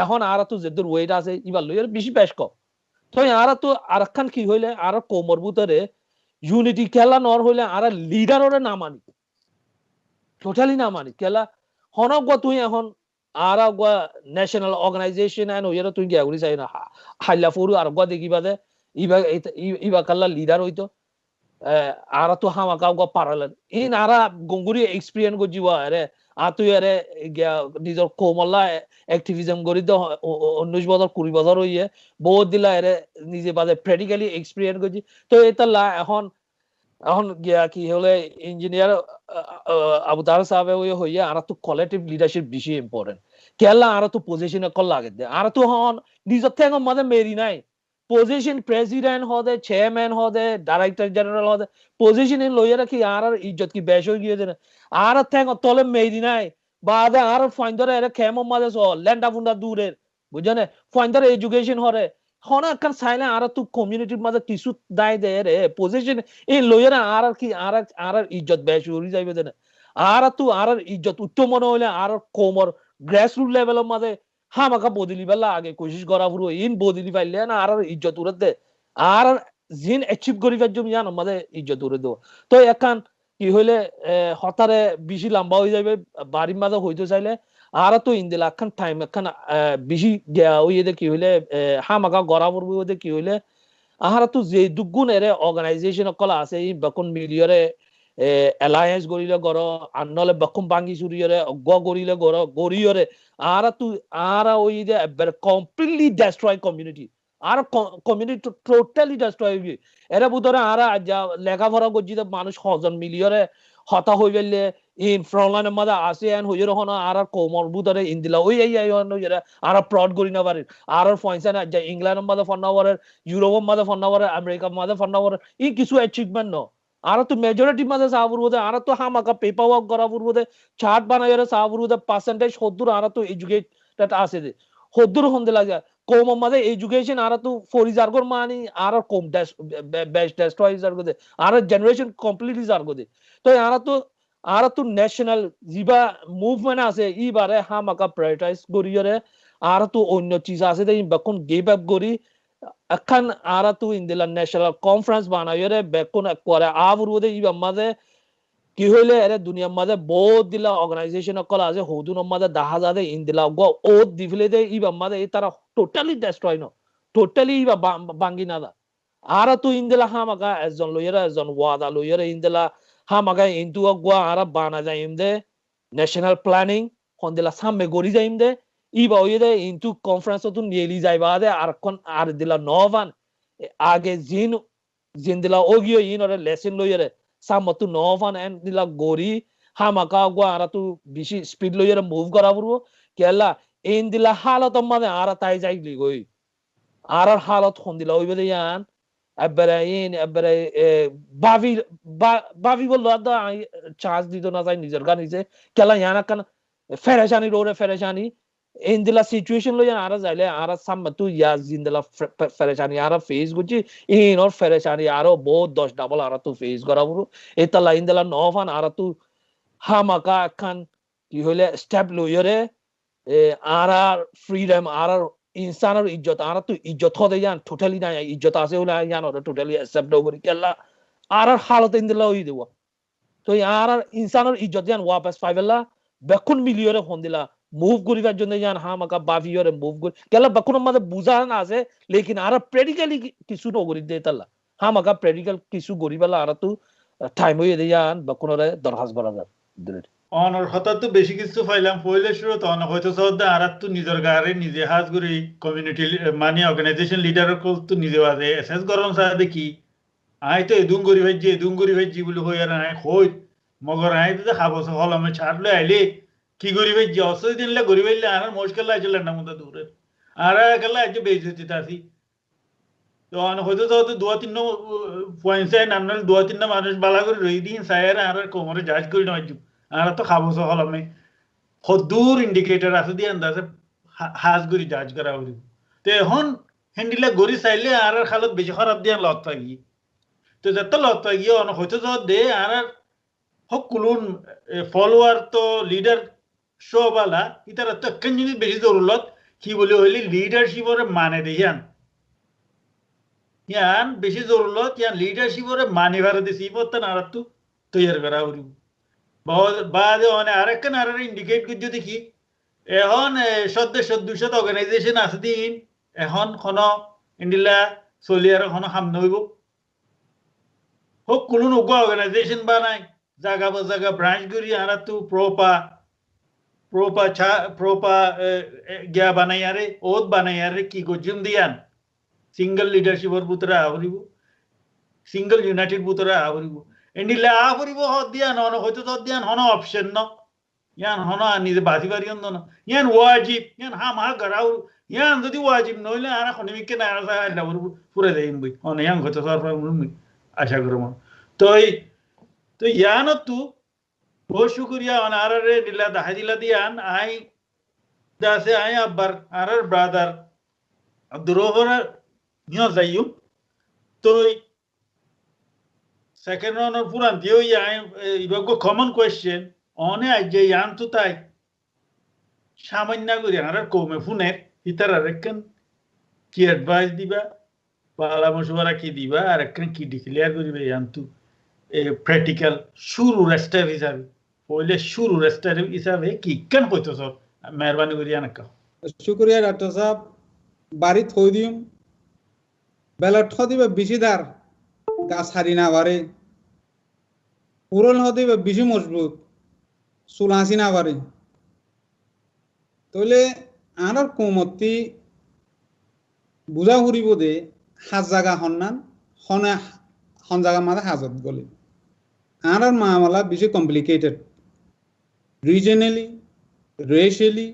Speaker 3: এখন আর তো যে দূর ওয়েট আছে ইবা লইয়ার বেশি পেশ ক তো আর তো আরখান কি হইলে আর কোমর ভিতরে ইউনিটি খেলা নর হইলে আর লিডাররে না মানি টোটালি না মানি খেলা হনক তুই এখন আর ন্যাশনাল অর্গানাইজেশন এন্ড ওইরা তুই গিয়া করি চাই না হাইলা ফুরু আর দেখিবা দে ইবা ইবা কাল্লা লিডার হইতো আর তো হামাকা পারালেন ইন আর গঙ্গুরি এক্সপিরিয়েন্স গজিব আরে তুই আরে নিজের কোমল্লা অ্যাক্টিভিজম করি তো 19 বছর 20 বছর হইয়ে বহুত দিলা আরে নিজে বাদে প্র্যাকটিক্যালি এক্সপিরিয়েন্স গজি তো এটা এখন গিয়া কি হলে ইঞ্জিনিয়ার আবু তার সাহেব ওই হইয়া আর তো কলেক্টিভ লিডারশিপ বেশি ইম্পর্টেন্ট কেলা আর তো পজিশন কল লাগে দে আর তো হন নিজের থেকে মাঝে মেরি নাই পজিশন প্রেসিডেন্ট হদে চেয়ারম্যান হদে ডাইরেক্টর জেনারেল হদে পজিশন লইয়া রাখি আর ইজ্জত কি বেশ হয়ে গিয়ে আর থেকে তলে মেরি নাই বাদে আর ফাইন্ডারে এর খেম মাঝে ল্যান্ডা ফুন্ডা দূরের বুঝনে ফাইন্ডারে এডুকেশন হরে হন একখান চাইলে আর তো কমিউনিটির মাঝে কিছু দায় দেয় রে পজিশন এই লইয়া আর কি আর ইজ্জত বেশ হয়ে যাইবে দেন আর তো আর ইজ্জত উত্তম মনে হইলে আর কোমর গ্রাসরুট লেভেলের মাঝে হামাকা বদলি বেলা আগে কোশিশ করা পুরো ইন বদলি পাইলে না আর ইজ্জত উড়ে দে আর জিন অ্যাচিভ করি পারজম জান আমাদের ইজ্জত উড়ে দেব তো এখান কি হইলে হতারে বেশি লম্বা হয়ে যাবে বাড়ির মাঝে হইতে চাইলে আর তো ইন্দিলা একখান টাইম একখান বেশি ওই কি হইলে হামাকা গড়া পড়বে ওদের কি হইলে আর তো যে দুগুণ এর অর্গানাইজেশন কলা আছে এই বেকন মিলিয়রে এলায়েন্স গরিলে গড় আনলে বেকম বাঙ্গি চুরিয়রে গরিলে গড় গরিয়রে আর তো আর ওই যে কমপ্লিটলি ডেস্ট্রয় কমিউনিটি আর কমিউনিটি টোটালি ডেস্ট্রয় হইবে এরা বুধরে আর লেখাপড়া করছি মানুষ হজন মিলিয়রে হতা হয়ে গেলে ইন ফ্রন্টলাইনের মধ্যে আসে এন হয়ে হন আর কোমর বুধরে ইন্দিলা ওই আর প্রড করি না পারে আর পয়সা না ইংল্যান্ডের মধ্যে ফোন না পারে ইউরোপের মধ্যে ফোন না পারে আমেরিকার মধ্যে ফোন না পারে ই কিছু অ্যাচিভমেন্ট ন আর তো মেজরিটি মাঝে চাহাবুর বোধে আর তো হামাকা পেপার ওয়ার্ক করাবুর বোধে চার্ট বানাই চাহাবুর বোধে পার্সেন্টেজ সদ্দুর আর তো এডুকেটেড আছে যে সদ্দুর হন্দে লাগে কম মাঝে এডুকেশন আর তো ফরিজার গর মানি আর কম বেস্ট ডেস্ট্রয়ার গদে আর জেনারেশন কমপ্লিটলি জার গদে তো আর তো ন্যাশনাল জিবা মুভমেন্ট আছে ইবারে হামাকা প্রায়োরিটাইজ করিয়রে আর তো অন্য চিজ আছে যে বেকন গিভ আপ করি এখন আর তো ইন্দিলা ন্যাশনাল কনফারেন্স বানাইরে বেকন করে আবুর বোধে ইবা মাঝে কি হইলে এর দুনিয়ার মাঝে বহুত দিলা অর্গানাইজেশন কল আছে হদুনের মাঝে দেখা যাবে ইন্দিলা ও দিফলে দে ইবা মাঝে তারা টোটালি ডেস্ট্রয় ন টোটালি ইবা বাঙ্গি না দা আর তো ইন্দিলা হামাকা একজন লইয়ারা একজন ওয়াদা লইয়ারা ইন্দিলা হামাকা ইন্তু গোয়া আর বানা যাইম দে ন্যাশনাল প্ল্যানিং হন্দিলা সামনে গড়ি যাইম দে ইবা ওই দে ইন্তু কনফারেন্স তো নিয়েলি যাইবা দে আর কোন আর দিলা নভান আগে জিন দিলা ওগিও ইনরে লেসন লইয়ারে সামতু নভান এন্ড দিলা গড়ি হামাকা গোয়া আর তো বেশি স্পিড লইয়ারে মুভ করা পড়বো কেলা ইন দিলা হালত মানে আর তাই যাইলি গই আর হালত হন্দিলা ওইবে দে ইয়ান এবারে বাবি বললো চান্স দিত না যায় নিজের গা নিজে কেলা ইয়ানা কান ফেরেশানি রোরে ফেরেশানি ইন্দিলা সিচুয়েশন লই আর যাইলে আর সামনে তুই ইয়া জিন্দিলা ফেরেশানি আর ফেস গুছি ইন ওর ফেরেশানি আরো বহুত 10 ডাবল আর তো ফেস করা পুরো এতলা ইন্দিলা নফান আর তো হামাকা খান কি হইলে স্টেপ লইরে আর ফ্রিডম আর ইনসানের ইজ্জত আর তো ইজ্জত হদে জান টোটালি না ইজ্জত আছে হলে জান ওরা টোটালি অ্যাকসেপ্ট করি কেলা আর হালত ইন্দিলা হই দেব তো আর ইনসানের ইজ্জত জান ওয়াপস পাইবেলা বেকুন মিলিয়রে হন্দিলা মুভ করিবার জন্য জান হামাকা বাভিয়রে মুভ করি কেলা বেকুনের মাঝে বুঝা না আছে লেকিন আর প্র্যাকটিক্যালি কিছু নগরি দে তালা হামাকা প্র্যাকটিক্যাল কিছু গরিবেলা আর তো টাইম হয়ে দে জান বেকুনরে দরখাস্ত করা যায়
Speaker 1: অনর হঠাৎ তো বেশি কিছু পাইলাম পয়লে শুরু তো অনেক হয়তো সদ্দা আর তো নিজের গাড়ি নিজে হাজ করি কমিউনিটি মানে অর্গানাইজেশন লিডার তো নিজে আছে এসএস গরম সাথে দেখি আই তো এদুম করি ভাইজি বলে হই আর আই হই মগর আই তো খাবো হল আমি ছাড়লে আইলে কি করি ভাইজি অসই দিনলে করি ভাইলে আর মুশকিল লাগছিল না মতো দূরে আর একলা আজ বেইজ্জতি তাসি তো অনেক হয়তো তো দু তিন পয়েন্ট নামনাল দু তিনটা মানুষ বালা করে রই দিন সায়ের আর কোমরে জাজ করি না আর তো খাবো হল আমি দূর ইন্ডিকেটর আছে দিয়ে আন্দাজে হাজ করি জাজ করা উড়ি তো এখন হ্যান্ডিলা গড়ি চাইলে আর খালত বেশি খারাপ দিয়ে লত থাকি তো যত লত থাকি অনেক হয়তো দে আর সকলুন ফলোয়ার তো লিডার শোবালা ইতার তো একখান জিনিস বেশি জরুরত কি বলে হইলে লিডারশিপরে মানে দেখিয়ান ইয়ান বেশি জরুরত ইয়ান লিডারশিপরে মানে ভারে দিছি ইবতান আর তো তৈয়ার করা উড়ি বাদে অনেক আরেকখান আর ইন্ডিকেট করছে দেখি এখন সদস্য অর্গানাইজেশন আছে দিন এখন কোনো ইন্ডিলা চলি আর কোনো সামনে হইব হোক কোনো নৌকা অর্গানাইজেশন বানাই জায়গা বা জায়গা ব্রাঞ্চ করি আর তো প্রপা গিয়া বানাই আরে ওত বানাই আরে কি গজুম দিয়ান সিঙ্গল লিডারশিপর বুতরা আহরিব সিঙ্গল ইউনাইটেড বুতরা আহরিব এন্ডিলা আহরিব হদ দিয়ান হন হয়তো তো দিয়ান হন অপশন ন ইয়ান হন নিজে বাজি বাড়ি ন ইয়ান ওয়াজিব ইয়ান হা গড়াও ইয়ান যদি ওয়াজিব নইলে আর খনিমিকে না আর আল্লাহ পুরে দেইম বই হন ইয়ান হয়তো সরফা আশা করব তো ইয়ান তো বহুত শুকরিয়া অনারে দিলা দাহাদিলা দিয়ান আই দাসে আই আব্বার আর ব্রাদার আব্দুরহমান নিও যাইও তো সেকেন্ড রাউন্ডের পুরান দিও আই ইবাগো কমন কোয়েশ্চেন অনে আই যে ইয়ান তো তাই সামান্য করি আর কমে ফোনের ইতার আরেকখান কি অ্যাডভাইস দিবা পরামর্শ কি দিবা আর একখান কি ডিক্লেয়ার করিবে ইয়ান তো প্র্যাকটিক্যাল শুরু রেস্টার হিসাবে পহলে শুরু রেস্টার হিসাবে কি কেন হইতো সব মেহরবানি করি আনকা
Speaker 4: শুক্রিয়া ডাক্তার সাহেব বাড়ি থই দিম বেলা ঠ দিবে বেশিদার গাছ হারি না পারে পুরল হদিবে বেশি মজবুত চুল হাসি না পারে তাহলে আর কোমতি বুঝা ফুরিব দে হাজ জাগা হন্নান হনে হন জাগা মাঝে হাজত গলে আর মামলা বেশি কমপ্লিকেটেড রিজনালি রেশিয়ালি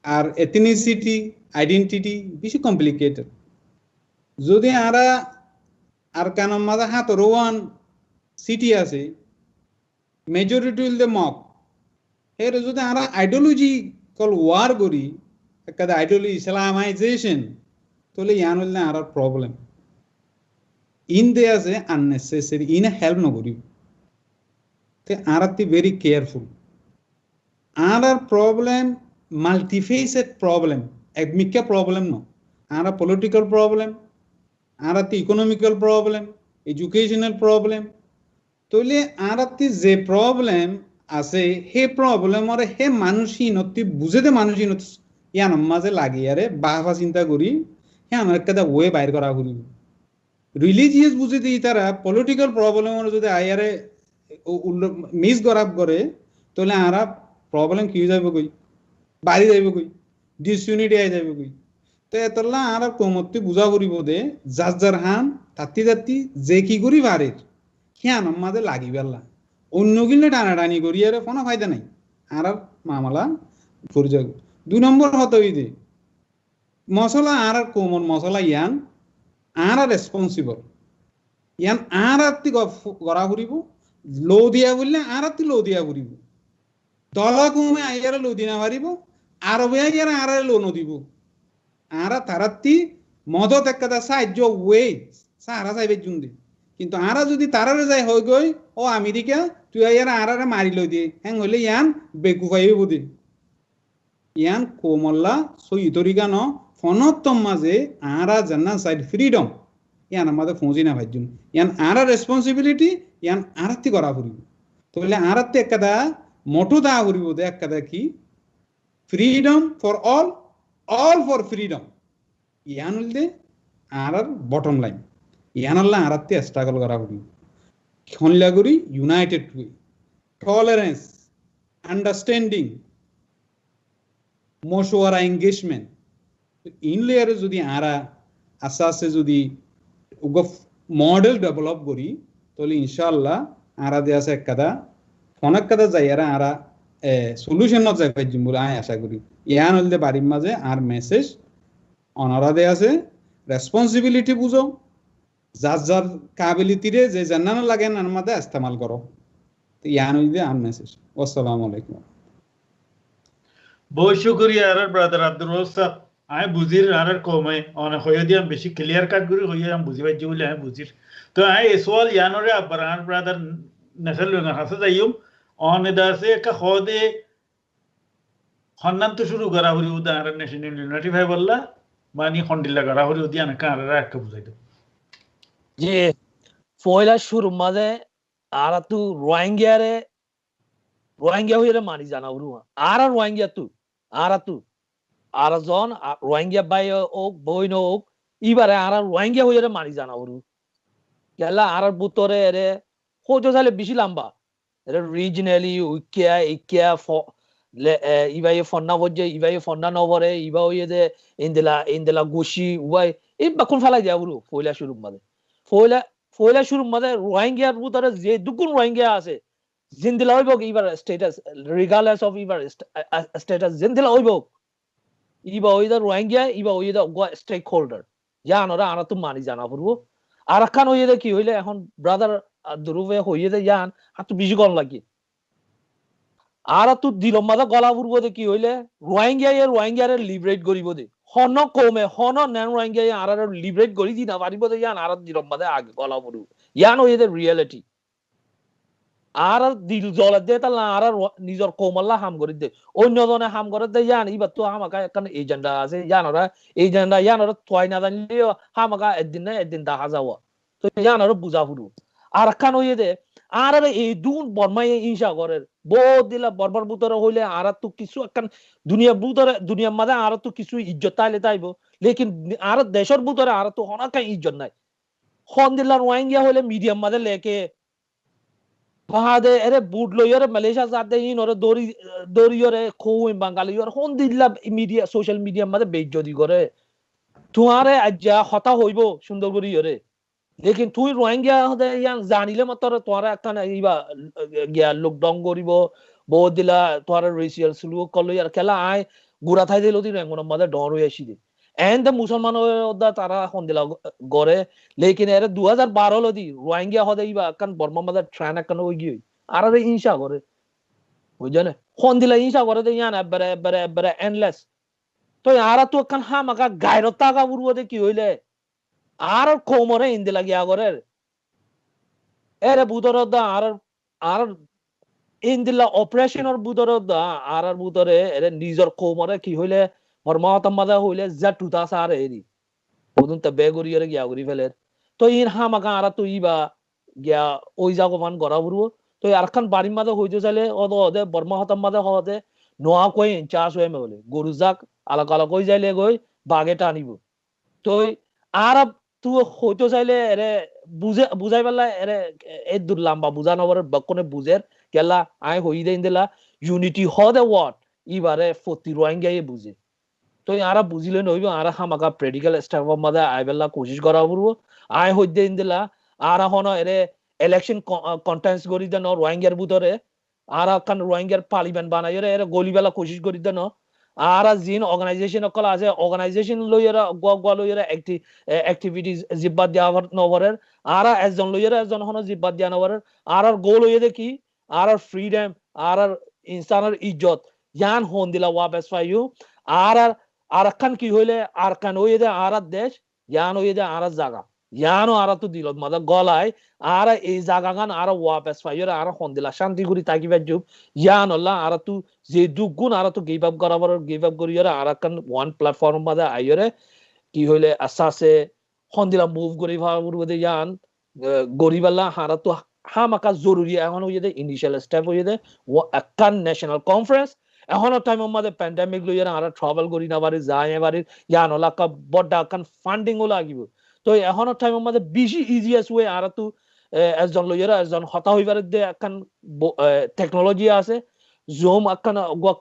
Speaker 4: আর এথনিসিটি আইডেন্টিটি বেশি কমপ্লিকেটেড যদি আর কেন মাঝে হাত রোয়ান সিটি আছে মেজরিটি উইল দে মক এর যদি আমরা আইডিওলজিক্যাল ওয়ার করি একটা আইডিওলজি ইসলামাইজেশন তাহলে ইয়ান হইল না আর প্রবলেম ইন দে আছে আননেসেসারি ইন হেল্প নকরি তে আর ভেরি কেয়ারফুল আর প্রবলেম মাল্টিফেসেড প্রবলেম একমিকা প্রবলেম ন আর পলিটিক্যাল প্রবলেম আর ইকোনমিক্যাল প্রবলেম এডুকেশনাল প্রবলেম তাহলে আর যে প্রবলেম আছে সেই প্রবলেমরে হে মানুষহীনতি বুঝে দে মানুষহীনতি ইয়ান মাঝে লাগি আরে বাহবা চিন্তা করি হ্যাঁ আমার একটা ওয়ে বাইর করা করি রিলিজিয়াস বুঝে দিই তারা পলিটিক্যাল প্রবলেমর যদি আয়ারে মিস গরাব করে তাহলে আর প্রবলেম কি যাবে কই বাড়ি যাইবে কই ডিসইউনিটি আই যাবে কই তো এতলা আর কোমতি বুঝা করিব দে যার হান তাতি তাতি যে কি করি বাড়ির হ্যাঁ মাঝে লাগি বেলা অন্য গিলে টানাটানি করি আর কোনো ফায়দা নাই আর মামলা করে যাব 2 নম্বর হতো দে মশলা আর কোমন মশলা ইয়ান আর রেসপন্সিবল ইয়ান আর গড়া ফুরিব লো দিয়া বললে আর লো দিয়া ফুরিব দলা কমে আইয়ার লো দিনা পারিব আর আইয়ার আর লো নদিব আর তারাতি মদত একটা সাহায্য ওয়ে সাহারা চাইবে জুন কিন্তু আরা যদি তারারে যাই হয়ে গই ও আমেরিকা তুই আইয়ার আরারে মারি লই দিয়ে হ্যাং হইলে ইয়ান বেকু পাইবে বুদি ইয়ান কোমল্লা সই তরিকা ন ফনতম মাঝে আরা জান্না সাইড ফ্রিডম ইয়ান আমাদের ফৌজি না ভাইজুন ইয়ান আরা রেসপন্সিবিলিটি ইয়ান আরাত্তি করা ফুরিব তাহলে আরাত্তি একটা মোটো দা ফুরিব দে একটা কি freedom for all for freedom ইয়ান হইলে আর বটম লাইন ইয়ান আল্লাহ আরাত্তি স্ট্রাগল করা ফুরিব হনলাগুড়ি ইউনাইটেড উই টলারেন্স আন্ডারস্ট্যান্ডিং মশওয়ারা এঙ্গেজমেন্ট ইন লেয়ারে যদি আরা আস্তে যদি মডেল ডেভেলপ করি তাহলে ইনশাআল্লাহ আরা দিয়ে আছে একদা অনেক কথা যাই আরা সলিউশনত যাই পাইছিম বলে আমি আশা করি ইয়ান হলদে বাড়ির মাঝে আর মেসেজ অনারা দে আছে রেসপন্সিবিলিটি বুঝো যার যার কাবিলিতিরে যে জানানো লাগে নার মাঝে ইস্তেমাল করো ইয়ান হলদে আর মেসেজ আসসালামু আলাইকুম
Speaker 1: বহুত শুকরিয়া আর ব্রাদার আব্দুল রসাক আমি বুঝির আর কমে অনেক হয়ে দিয়াম বেশি ক্লিয়ার কাট করি হয়ে আমি বুঝি পাইছি বলে আমি বুঝির তো আমি এই সোয়াল ইয়ানরে আবার আর ব্রাদার নেসাল লঙ্গা হাসে যাইম অনে দাসে একটা খদে খন্নান তো শুরু করা হরি উদাহরণ ন্যাশনাল ইউনিটি ভাই বললা মানে খন্ডিল্লা করা হরি উদিয়া না কারা একটা বুঝাই দেব
Speaker 3: যে পয়লা শুরু মাঝে আর তু রোহিঙ্গা হইরে মানি জানা হরু আর রোহিঙ্গা তু আর জন রোহিঙ্গা বাই ওক বইন ওক ইবারে আর রোহিঙ্গা হইরে মানি জানা হরু গেলা আর বুতরে এরে হইতো চাইলে বেশি লম্বা এরে রিজনালি ইকিয়া ইবাই ফন্না বজে ইবাই ফন্না নবরে ইবা হইয়ে দে ইন্দেলা গোশি উবাই এই বাকুন ফেলাই দেয়া হরু পয়লা শুরু মাঝে পয়লা শুরু মাঝে রোহিঙ্গার বুতরে যে দুগুণ রোহিঙ্গা আছে জিন্দিলা হইব ইবার স্ট্যাটাস রিগার্ডলেস অফ ইবার স্ট্যাটাস জিন্দিলা হইব ইবা ওইদা রোহিঙ্গা ইবা ওইদা স্টেক হোল্ডার জানোরা আনা তো মানি জানা পড়বো আর খান হইয়ে কি হইলে এখন ব্রাদার দুরুবে হইয়ে দে জান আর তো বেশি গন লাগি আর তো দিলম মাদা গলা পড়বো দে কি হইলে রোহিঙ্গারে লিবারেট করিব দে হন কমে হন নেন রোহিঙ্গা আর লিবারেট করি দি না পারিব দে জান আর দিলম মাদা আগে গলা পড়বো ইয়ান হইয়ে দে রিয়েলিটি আর দিল জল দে তাহলে আর নিজের কোমল্লা হাম করে দে অন্যজনে হাম করে দে জান এবার তো আমাকে একটা এজেন্ডা আছে জানোরা এজেন্ডা জানোরা তোয়াই না জানলেও আমাকে একদিন না একদিন দেখা যাওয়া তো জানোরা বুঝা ফুরু আর খান হইয়ে দে আর এই দুন বর্মাই ইনসা করে বহুত দিলা বরবার বুতরে হইলে আর তো কিছু একখান দুনিয়ার মাঝে আর তো কিছু ইজ্জত তাইলে তাইব লেকিন আর দেশের বুতরে আর তো অনেক ইজ্জত নাই খন দিলা রোহিঙ্গা হইলে মিডিয়াম মাঝে লেকে বাহাদে এরে বুট লইরে মালয়েশিয়া যাতে ইন ওরে দড়িরে খুই বাঙালি ওর কোন দিল্লা মিডিয়া সোশ্যাল মিডিয়া মধ্যে বেইজ্জতি করে তোমারে আজ্জা হতা হইব সুন্দর করি ওরে লেকিন তুই রোহিঙ্গা হদে ইয়াং জানিলে মতর তোরা একটা ইবা গিয়া লকডাউন করিব বহুত দিলা তোরা রেসিয়াল সুলুক করলো আর খেলা আয় গুড়া থাই দিল দি রেঙ্গন মধ্যে ডর হয়ে আসি এন্ড মুসলমান ওদা তারা হন দিলা গরে লেকিন এর 2012 লদি রোহিঙ্গা হদে ইবা কান বর্মা মধ্যে ট্রেন কান হই গই আর ইনসা করে বুঝনে হন দিলা ইনসা করে দে ইয়ান এবারে এন্ডলেস তো আর তো কান হামাকা গায়রতা গা বুরবো দে কি হইলে আর কোমরে ইন্দি লাগিয়া করে এরে বুদর দা আর ইন্দিলা অপারেশনের বুদর দা আর বুদরে এরে নিজর কোমরে কি হইলে হরমাতাম্মাদা হইলে যা টুতা সার এরি ওদুন তা বেগুরিয়রে গিয়া গুরি ফেলে তো ইন হামাকা আর তো ইবা গিয়া ওই জাগো মান গড়া বুরবো তো আর খান বাড়ির মাঝে হইতে চাইলে ওদে বর্মা হতাম্মাদা হতে নোয়া কই চাষ হয়ে বলে গরু যাক আলাকা কই যাইলে গই বাগে টানিব তো আর তুই হইতে চাইলে এরে বুঝাই পেলা এরে এই দূর লাম্বা বুঝা নবর বকনে বুঝের গেলা আই হই দেন দিলা ইউনিটি হদে ওয়াট ইবারে 40 রোহিঙ্গা বুঝে তো আরা বুঝিলে নইব আরা হামাকা প্রেডিক্যাল স্টাফ মধ্যে আইবেলা কোশিশ করা করব আই হই দেন দিলা আরা হন এরে ইলেকশন কন্টেন্টস করি দেন রোহিঙ্গার ভিতরে আরা কান রোহিঙ্গার পার্লামেন্ট বানাই এরে গলিবেলা কোশিশ করি দেন আর জিন অর্গানাইজেশন কল আছে অর্গানাইজেশন লইরা গোয়া লইরা অ্যাক্টিভিটিস জিব্বাত দেওয়া নবরের আর একজন লইরা একজন হন জিব্বাত দেওয়া নবরের আর গোল হইয়ে দেখি আর ফ্রিডম আর ইনসানের ইজ্জত ইয়ান হন দিলা ওয়াবেস ফাইউ আর খান কি হইলে আর খান হইয়ে দে আর দেশ ইয়ান হইয়ে দে আর জায়গা ইয়ানো আর তো দিল মাদা গলায় আর এই জায়গা গান আর ওয়াবেস ফাইউ আর হন দিলা শান্তি করি তাকিবা জুব ইয়ান আল্লাহ আর তু যে দুগুণ আর তো গিভ আপ করাবার গিভ আপ করি আর কান ওয়ান প্ল্যাটফর্ম মাদা আইরে কি হইলে আসাসে হন্দিলা মুভ করি ভাবুর দে ইয়ান গরিবাল্লা হারা তো হামাকা জরুরি এখন হইয়ে দে ইনিশিয়াল স্টেপ হইয়ে দে কান ন্যাশনাল কনফারেন্স এখন টাইম মধ্যে প্যান্ডেমিক লইয়া আর ট্রাভেল করি না বাড়ি যায় এবারে ইয়ান ওলা বড় কান ফান্ডিং ও লাগিব তো এখন টাইম মধ্যে বেশি ইজিয়েস্ট ওয়ে আর তো একজন লইয়ারা একজন হতা হইবার দে একখান টেকনোলজি আছে জুম একখান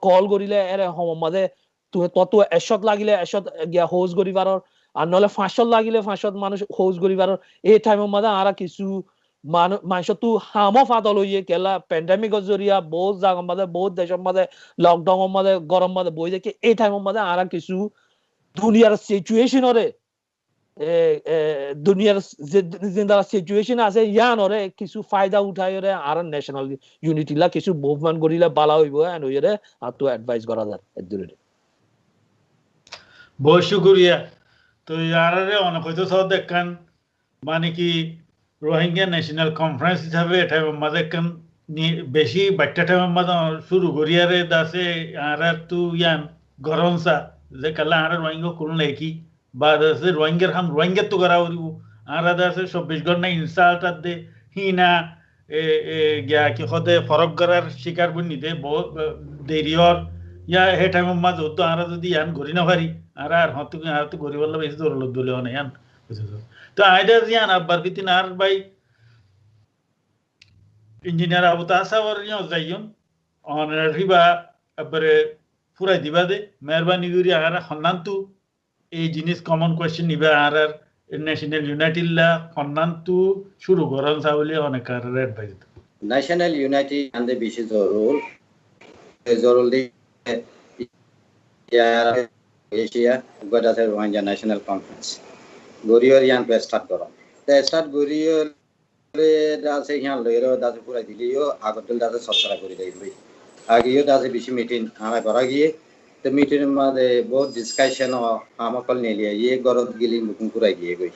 Speaker 3: কল করিলে এর মাঝে তত এশত লাগিলে এশত গিয়া হোজ করিবার আর নহলে 500 লাগিলে 500 মানুষ হোজ করিবার এই টাইমের মাঝে আর কিছু মানুষ তো হামো ফাদল হইয়ে কেলা প্যান্ডামিকের জরিয়া বহুত জায়গার মাঝে বহুত দেশের মাঝে লকডাউনের মাঝে গরম মাঝে বই দেখে এই টাইমের মাঝে আর কিছু দুনিয়ার সিচুয়েশনরে দুনিয়ার যে সিচুয়েশন আছে ইয়ানরে কিছু ফায়দা উঠাই রে আর ন্যাশনাল ইউনিটি লা কিছু মুভমেন্ট করিলে বালা হইব এন্ড হইরে আর তো অ্যাডভাইস করা যায় এদুরে
Speaker 1: বহুত শুকরিয়া তো ইয়ারে অনেক হয়তো সব দেখান মানে কি রোহিঙ্গা ন্যাশনাল কনফারেন্স হিসাবে এটা মাঝে কান বেশি বাচ্চা টাইমের মাঝে শুরু করিয়ারে দাসে আর তো ইয়ান গরমসা যে কালা আর রোহিঙ্গা কোন লেকি বা দাসে রোহিঙ্গার হাম রোহিঙ্গা তো করা হইব আর দাসে 24 ঘন্টা ইনসাল্ট দে হিনা গিয়া কি হতে ফরক করার শিকার বনি দে বহুত দেরিয়র ইয়া হে টাইমের মাঝে তো আর যদি ইয়ান ঘুরি না পারি আর আর তো ঘুরি বললে বেশি দৌড় দলে অনেক ইয়ান তো আইডা জিয়ান আব্বার বিতিন আর ভাই ইঞ্জিনিয়ার আবু তাসাওয়ার ইয়া যাইয়ন অনারিবা আবারে পুরাই দিবা দে মেহরবানি করি আর হন্নান্তু এই জিনিস কমন কোয়েশ্চেন নিবা আর ন্যাশনাল ইউনাইটিল্লা হন্নান্তু শুরু করান সাবলি অনেক আর অ্যাডভাইস
Speaker 2: ন্যাশনাল ইউনাইটি আন্দে বেশি জরুল দি এশিয়া গদাতে রোহিঙ্গা ন্যাশনাল কনফারেন্স গরিয়র ইয়ান পে স্টার্ট করো তে স্টার্ট গরিয়র দাসে ইয়ান লইরো দাসে পুরা দিলিও আগতল দাসে সবসরা করে দেই আগিও দাসে বেশি মিটিং আমরা করা গিয়ে তো মিটিং মধ্যে বহুত ডিসকাশন আমাকল নেলিয়া ये গরদ গিলি মুকুম পুরা গিয়ে গই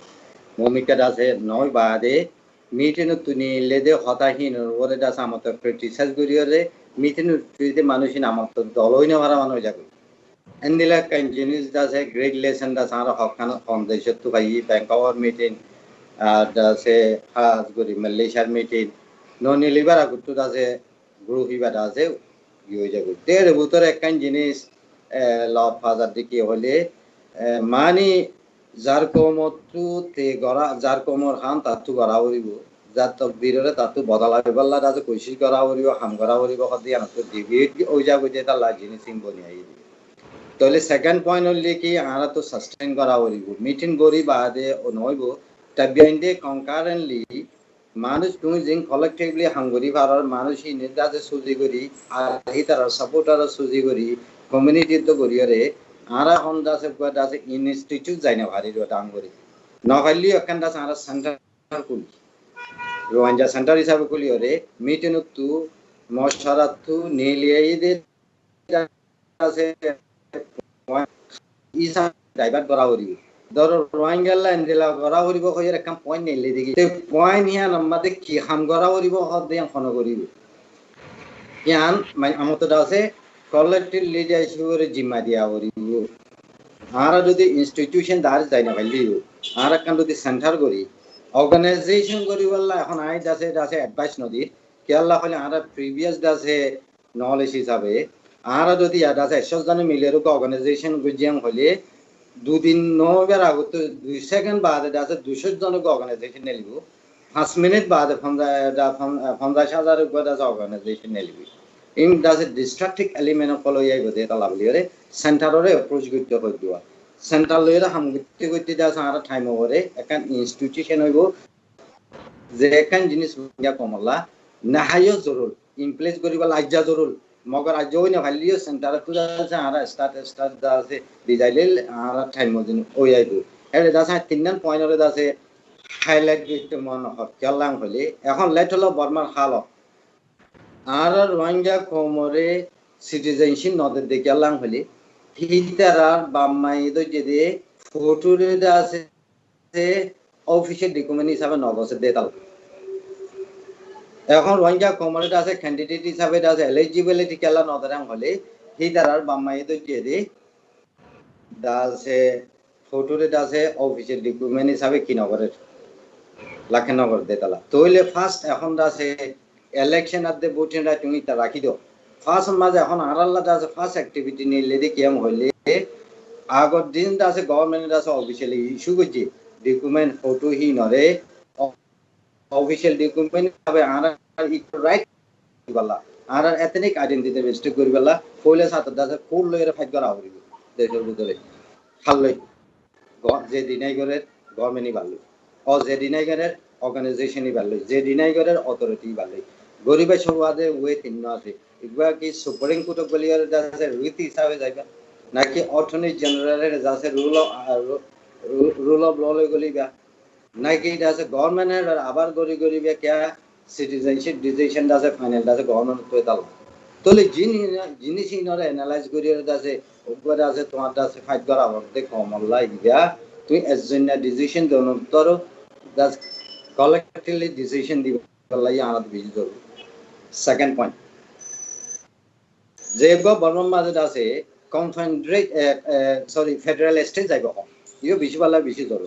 Speaker 2: মমিকা দাসে নয় বাদে মিটিং তুনি লেদে হতাহীন ওরে দাস আমত ক্রিটিসাইজ গরিয়রে মিটিং তুইতে মানুষিন আমত দলই না ভাড়া মানুষ যাবে এন্দিলা কাইন জিনিস দাসে গ্রেট লেসন দাস আর হকান ফাউন্ডেশন তো ভাই ব্যাংক আওয়ার মিটিং দাসে হাজ গরি মালয়েশিয়ার মিটিং ননি লিবার আগুত দাসে গ্রুপ হিবা দাসে ইয়ে যাবে তের ভিতরে কাইন জিনিস লব ফাজার দিকে হলে মানি যার কমতু তে গরা যার কমর হান তাতু গরা হইব যার তকদিরে তাতু বদলাবে বল্লা দাসে কোশিশ করা হইব হাম করা হইব কদি আনতো ডিবেট ওই যাবে যে তা লা জিনিস সিম্বলি আই তাহলে সেকেন্ড পয়েন্ট হল কি আমরা তো সাস্টেইন করা হইব মিটিং গরি বাদে ও নইব তাবিয়াইন্দে কনকারেন্টলি মানুষ তুমি জিং কলেক্টিভলি হাঙ্গরি ভারার মানুষই নির্দাসে সুজি করি আর এই তার সাপোর্টার সুজি করি কমিউনিটি তো গরিয়রে আরা হন দাসে দাসে ইনস্টিটিউট যাই না ভারি দাম করি নখালি এখান দাস আরা সেন্টার কুলি রোহিঙ্গা সেন্টার হিসাবে কুলিয়রে মিটিং তু মশারাতু নেলিয়াই দে দাসে ইসা ডাইভার্ট করা হইব ধরো রোহিঙ্গা লাইন দিলা করা হইব কইরে কাম পয়েন্ট নেলি দেখি তে পয়েন্ট হিয়া নাম্বারে কি হাম করা হইব হদ দেন ফোন করিব ইয়ান আমত দাসে কলেক্টিভ লিডারশিপের জিম্মা দিয়া হইব আর যদি ইনস্টিটিউশন দার যাই না ভাইলিও আর কান যদি সেন্টার করি অর্গানাইজেশন করি বললা এখন আই দাসে দাসে অ্যাডভাইস নদি কেলা হলে আর প্রিভিয়াস দাসে নলেজ হিসাবে আর যদি দাসে 100 জন মিলের অর্গানাইজেশন গুজিয়াম হলে দুদিন নবের আগত 2 সেকেন্ড বাদে দাসে 200 জনকে অর্গানাইজেশন নেলিব 5 মিনিট বাদে 50,000 উপর দাসে অর্গানাইজেশন নেলিব ইন দাসে ডিস্ট্রাকটিভ এলিমেন্ট ফলো ইয়াই গদে তা লাভলিরে সেন্টাররে অ্যাপ্রোচ করতে হয় দিবা সেন্টার লইরা হাম গতি গতি দাসে আর টাইম ওরে একান ইনস্টিটিউশন হইব যে একান জিনিস ইয়া কমলা নাহায়ো জরুর ইন প্লেস করিবা লাজ্জা জরুর মগর আজ ওই না ভালিও সেন্টার তো দাসে আর স্টার্ট দাসে ডিজাইল আর টাইম দিন ওই আইবো এর দাসে তিনজন পয়েন্টরে দাসে হাইলাইট করতে মন হক্কালাং হলে এখন লেট হলো বর্মার হাল আর রোহিঙ্গা কোমরে সিটিজেনশিপ নদের দেখালাং হলে হিতারার বাম্মাই দে ফটোরে দাসে অফিশিয়াল ডকুমেন্ট হিসাবে নগসে দেতাল এখন রোহিঙ্গা কমিউনিটি আছে ক্যান্ডিডেট হিসাবে আছে এলিজিবিলিটি কেলা নদরাং হলে হিদারার বাম্মাই দে দাসে ফটোরে দাসে অফিশিয়াল ডকুমেন্ট হিসাবে কি নগরের লাখনগর দেতালা তইলে ফার্স্ট এখন দাসে ইলেকশন আদ দে ভোটিং রাইট তুমি তা রাখি দাও ফার্স্ট মাঝে এখন আরাল্লা দাসে ফার্স্ট অ্যাক্টিভিটি নিলে দি কেম হইলে আগর দিন দাসে গভর্নমেন্ট দাসে অফিশিয়ালি ইস্যু করছে ডকুমেন্ট ফটো হি নরে অফিশিয়াল ডকুমেন্ট হবে আর রাইট বলা আর এথনিক আইডেন্টিটি রেজিস্টার করি বলা ফলে সাত দাসে ফুল লইরে ফাইট করা হবে দেশের ভিতরে খালই যে ডিনাই করে গভর্নমেন্টই ভালো ও যে ডিনাই করে অর্গানাইজেশনই ভালো যে ডিনাই করে অথরিটি ভালো গরিবের সমাজে ওয়ে তিন আছে এগুলা কি সুপ্রিম কোর্ট বলিয়ার দাসে রীতি হিসাবে যাইবা নাকি অর্থনী জেনারেলের দাসে রুল অফ ল লই গলিবা নাকি দাসে গভর্নমেন্টের আবার গরিবে কে সিটিজেনশিপ ডিসিশন দাসে ফাইনাল দাসে গভর্নমেন্ট তো তাল তোলে জিনিস ইনরে অ্যানালাইজ করিয়ার দাসে উপরে আছে তোমার দাসে ফাইট করা বলতে কমন লাগিয়া তুই এজন্য ডিসিশন দন তোর দাস কলেক্টিভলি ডিসিশন দিব লাই আনাত বিজি দর সেকেন্ড পয়েন্ট যে বর্মন মাঝে আছে কনফেডারেট ফেডারেল স্টেট যাইব ইও বেশি ভালো বেশি দর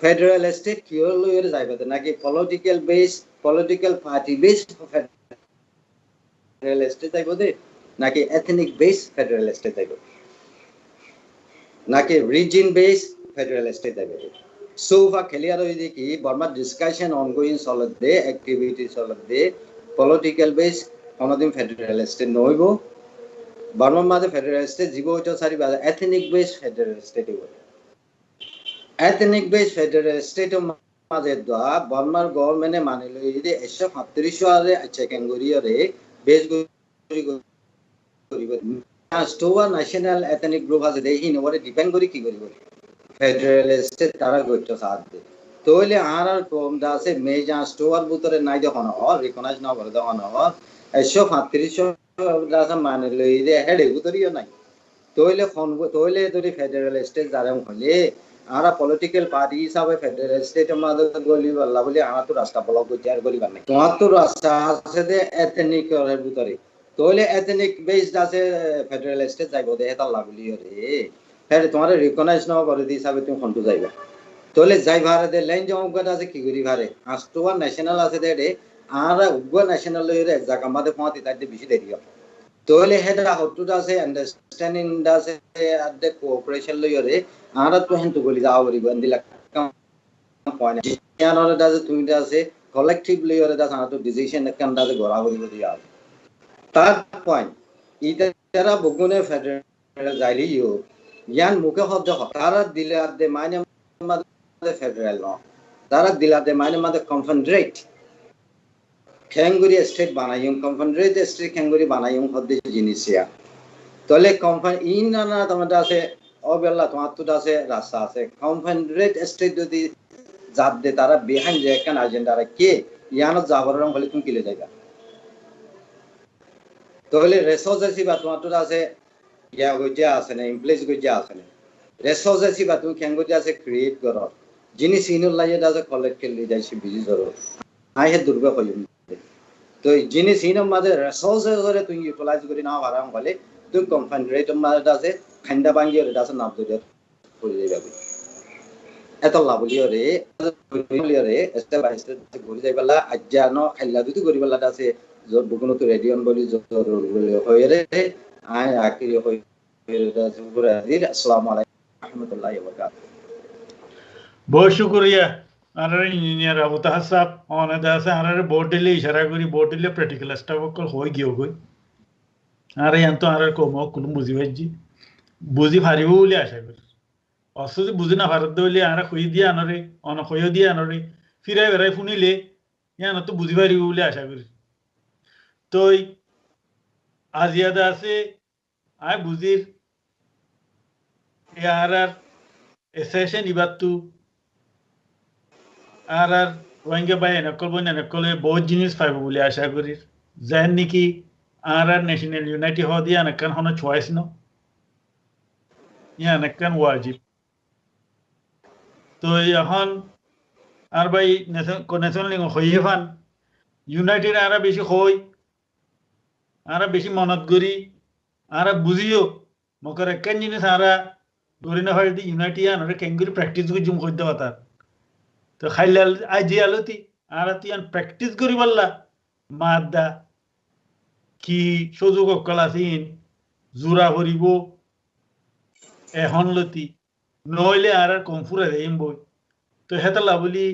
Speaker 2: ফেডারেল স্টেট কি লইর যাইব নাকি political party base federal state যাইব দে নাকি এথনিক বেস ফেডারেল স্টেট যাইব নাকি রিজন বেস ফেডারেল স্টেট যাইব সো ফা ক্লিয়ার হই দেখি বর্মা ডিসকাশন অনগোইং চলত দে অ্যাক্টিভিটি চলত দে পলিটিক্যাল বেস কোনদিন ফেডারেল স্টেট নইব বর্মার মাঝে ফেডারেল স্টেট জীব হইতো সারি এথনিক বেস ফেডারেল স্টেট হইব এথনিক বেস ফেডারেল স্টেট মাঝে দা বর্মার গভর্নমেন্টে মানি লই যে 137 আরে চেকিং করিয়ারে বেস করিব স্টোয়া ন্যাশনাল এথনিক গ্রুপ আছে দেহি নরে ডিপেন্ড করি কি করিব ফেডারেল স্টেট তারা গইতো সাথ দে তোইলে আর কম দাসে মেজা স্টোয়ার ভিতরে নাই যখন রিকগনাইজ না করে তখন 137 দাসে মানি লই যে হেডে ভিতরেও নাই তোইলে যদি ফেডারেল স্টেট যারা হলে আরা পলিটিক্যাল পার্টি হিসাবে ফেডারেল স্টেট মাঝে গলি বললা বলি আমার তো রাস্তা ব্লক করতে আর গলি বানাই তোমার তো রাস্তা আছে যে এথনিক এর ভিতরে তোইলে এথনিক বেসড আছে ফেডারেল স্টেট যাইব দে এটা লাগলি রে ফের তোমারে রিকগনাইজ না করে দি হিসাবে তুমি কোনটো যাইবা তোইলে যাই ভারে দে লাইন জমগত আছে কি করি ভারে আস্টোয়া ন্যাশনাল আছে দে আরা উগো ন্যাশনাল লইরে এক জায়গা মাঝে পৌঁছাতে তাইতে বেশি দেরি হয় তোইলে হেডা হটুটা আছে আন্ডারস্ট্যান্ডিং আছে আর দে কোঅপারেশন লইরে আরা তো হেনতো গলি যাও বলি বন্দিলা পয়েন্ট ইয়ানরে দাসে তুমি দাসে কলেক্টিভলি ওরে দাস আনা তো ডিসিশন কাম দাসে গড়া বলি দিয়া তার পয়েন্ট ইতারা বগুনে ফেডারেল যাইলিও ইয়ান মুখে হদ তারা দিলে আদে মানে মাদে ফেডারেল ন তারা দিলে আদে মানে মাদে কনফেডারেট খেঙ্গুরি স্টেট বানাইম কনফেডারেট স্টেট খেঙ্গুরি বানাইম হদ জিনিসিয়া তলে ইনানা তোমার আছে অবেলা তোমার তো আছে রাস্তা আছে কনফেডারেট স্টেট যদি জাত দে তারা বিহাইন্ড যে একখান এজেন্ডা কে ইয়ানত যাবার রং হলে তুমি কিলে যাইবা তাহলে রেসোর্সেস বা তোমার তো আছে ইয়া গজা আছে না ইমপ্লেস গজা আছে না রেসোর্সেস বা তুমি কেন গজা আছে ক্রিয়েট করো জিনিস ইনুল লাগে আছে কলেক্টিভলি যাইছি বিজি ধরো আই হে দুর্গা কইম তো জিনিস ইনর মাঝে রেসোর্সেস ধরে তুমি ইউটিলাইজ করি না পারাম বলে তুমি কনফেডারেট মাঝে আছে খান্ডা বাঙ্গিয়ে আছে নাম ধরে পড়ে যাবে এত লাভলিও রে স্টেপ বাই স্টেপ ঘুরে যাইবালা আজ্জানো খাইলা দুটি করিবালা আছে যত বগুনো তো রেডিয়ন বলি যত হয়ে রে আই আকিরি হয়ে আছে পুরা দিন আসসালামু আলাইকুম রাহমাতুল্লাহি ওয়া বারাকাতুহু
Speaker 1: বহুত শুকরিয়া আনারে ইঞ্জিনিয়ার আবু তাহার সাহেব অনেক আছে আনারে বোর্ড দিলে ইশারা করি বোর্ড দিলে প্র্যাকটিক্যাল স্টাফ কল হই গিয়ে গই আরে এত আনারে কম কোন বুঝি ভাইজি বুঝি পারিব বলে আশা করি অসুজি বুঝি না ভারত দইলে আরা কই দিয়ে আনরে অন কই দিয়ে আনরে ফিরাই বেড়াই শুনিলে ইয়ান তো বুঝি পারিব বলে আশা করি তই আজিয়াদা আছে আই বুঝির আর এসেশন ইবাতু আর রোহিঙ্গা বাই নকলে বহুত জিনিস পাইব বলে আশা করি যেন নাকি আর ন্যাশনাল ইউনাইটি হওয়া দিয়ে আনাকান হন চয়েস ন ইয়া আনাকান ওয়াজিব তো এখন আর ভাই ন্যাশনাল হইয়ে ফান ইউনাইটেড আরা বেশি হই আরা বেশি মনত করি আরা বুঝিও মকর একখান জিনিস আরা ধরে না হয় ইউনাইটি আনরে কেঙ্গুরি প্র্যাকটিস করে জুম করতে পারতার তো খাইলে আজি আলোতি আরা তুই প্র্যাকটিস করি বললা মাদা কি সুযোগ অকল আছিন জোড়া করিব এখন লতি নহলে আর কমফুরা দেম বই তো হেতলা বলি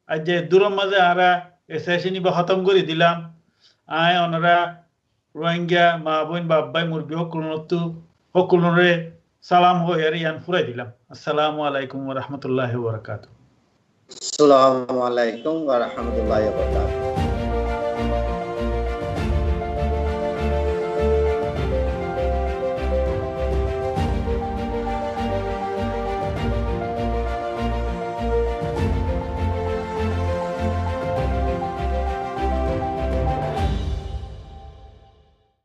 Speaker 1: আজ যে দূরের মাঝে আরা এ সেশন ইবা খতম করে দিলাম আয় ওনারা রোহিঙ্গা মা বোন বাব্বাই মুরবি হকুলরে সালাম হয়ে ইয়ান ফুরাই দিলাম আসসালামু আলাইকুম ওয়া রাহমাতুল্লাহি ওয়া বারাকাতুহু
Speaker 2: আসসালামু আলাইকুম ওয়া রাহমাতুল্লাহি ওয়া বারাকাতুহু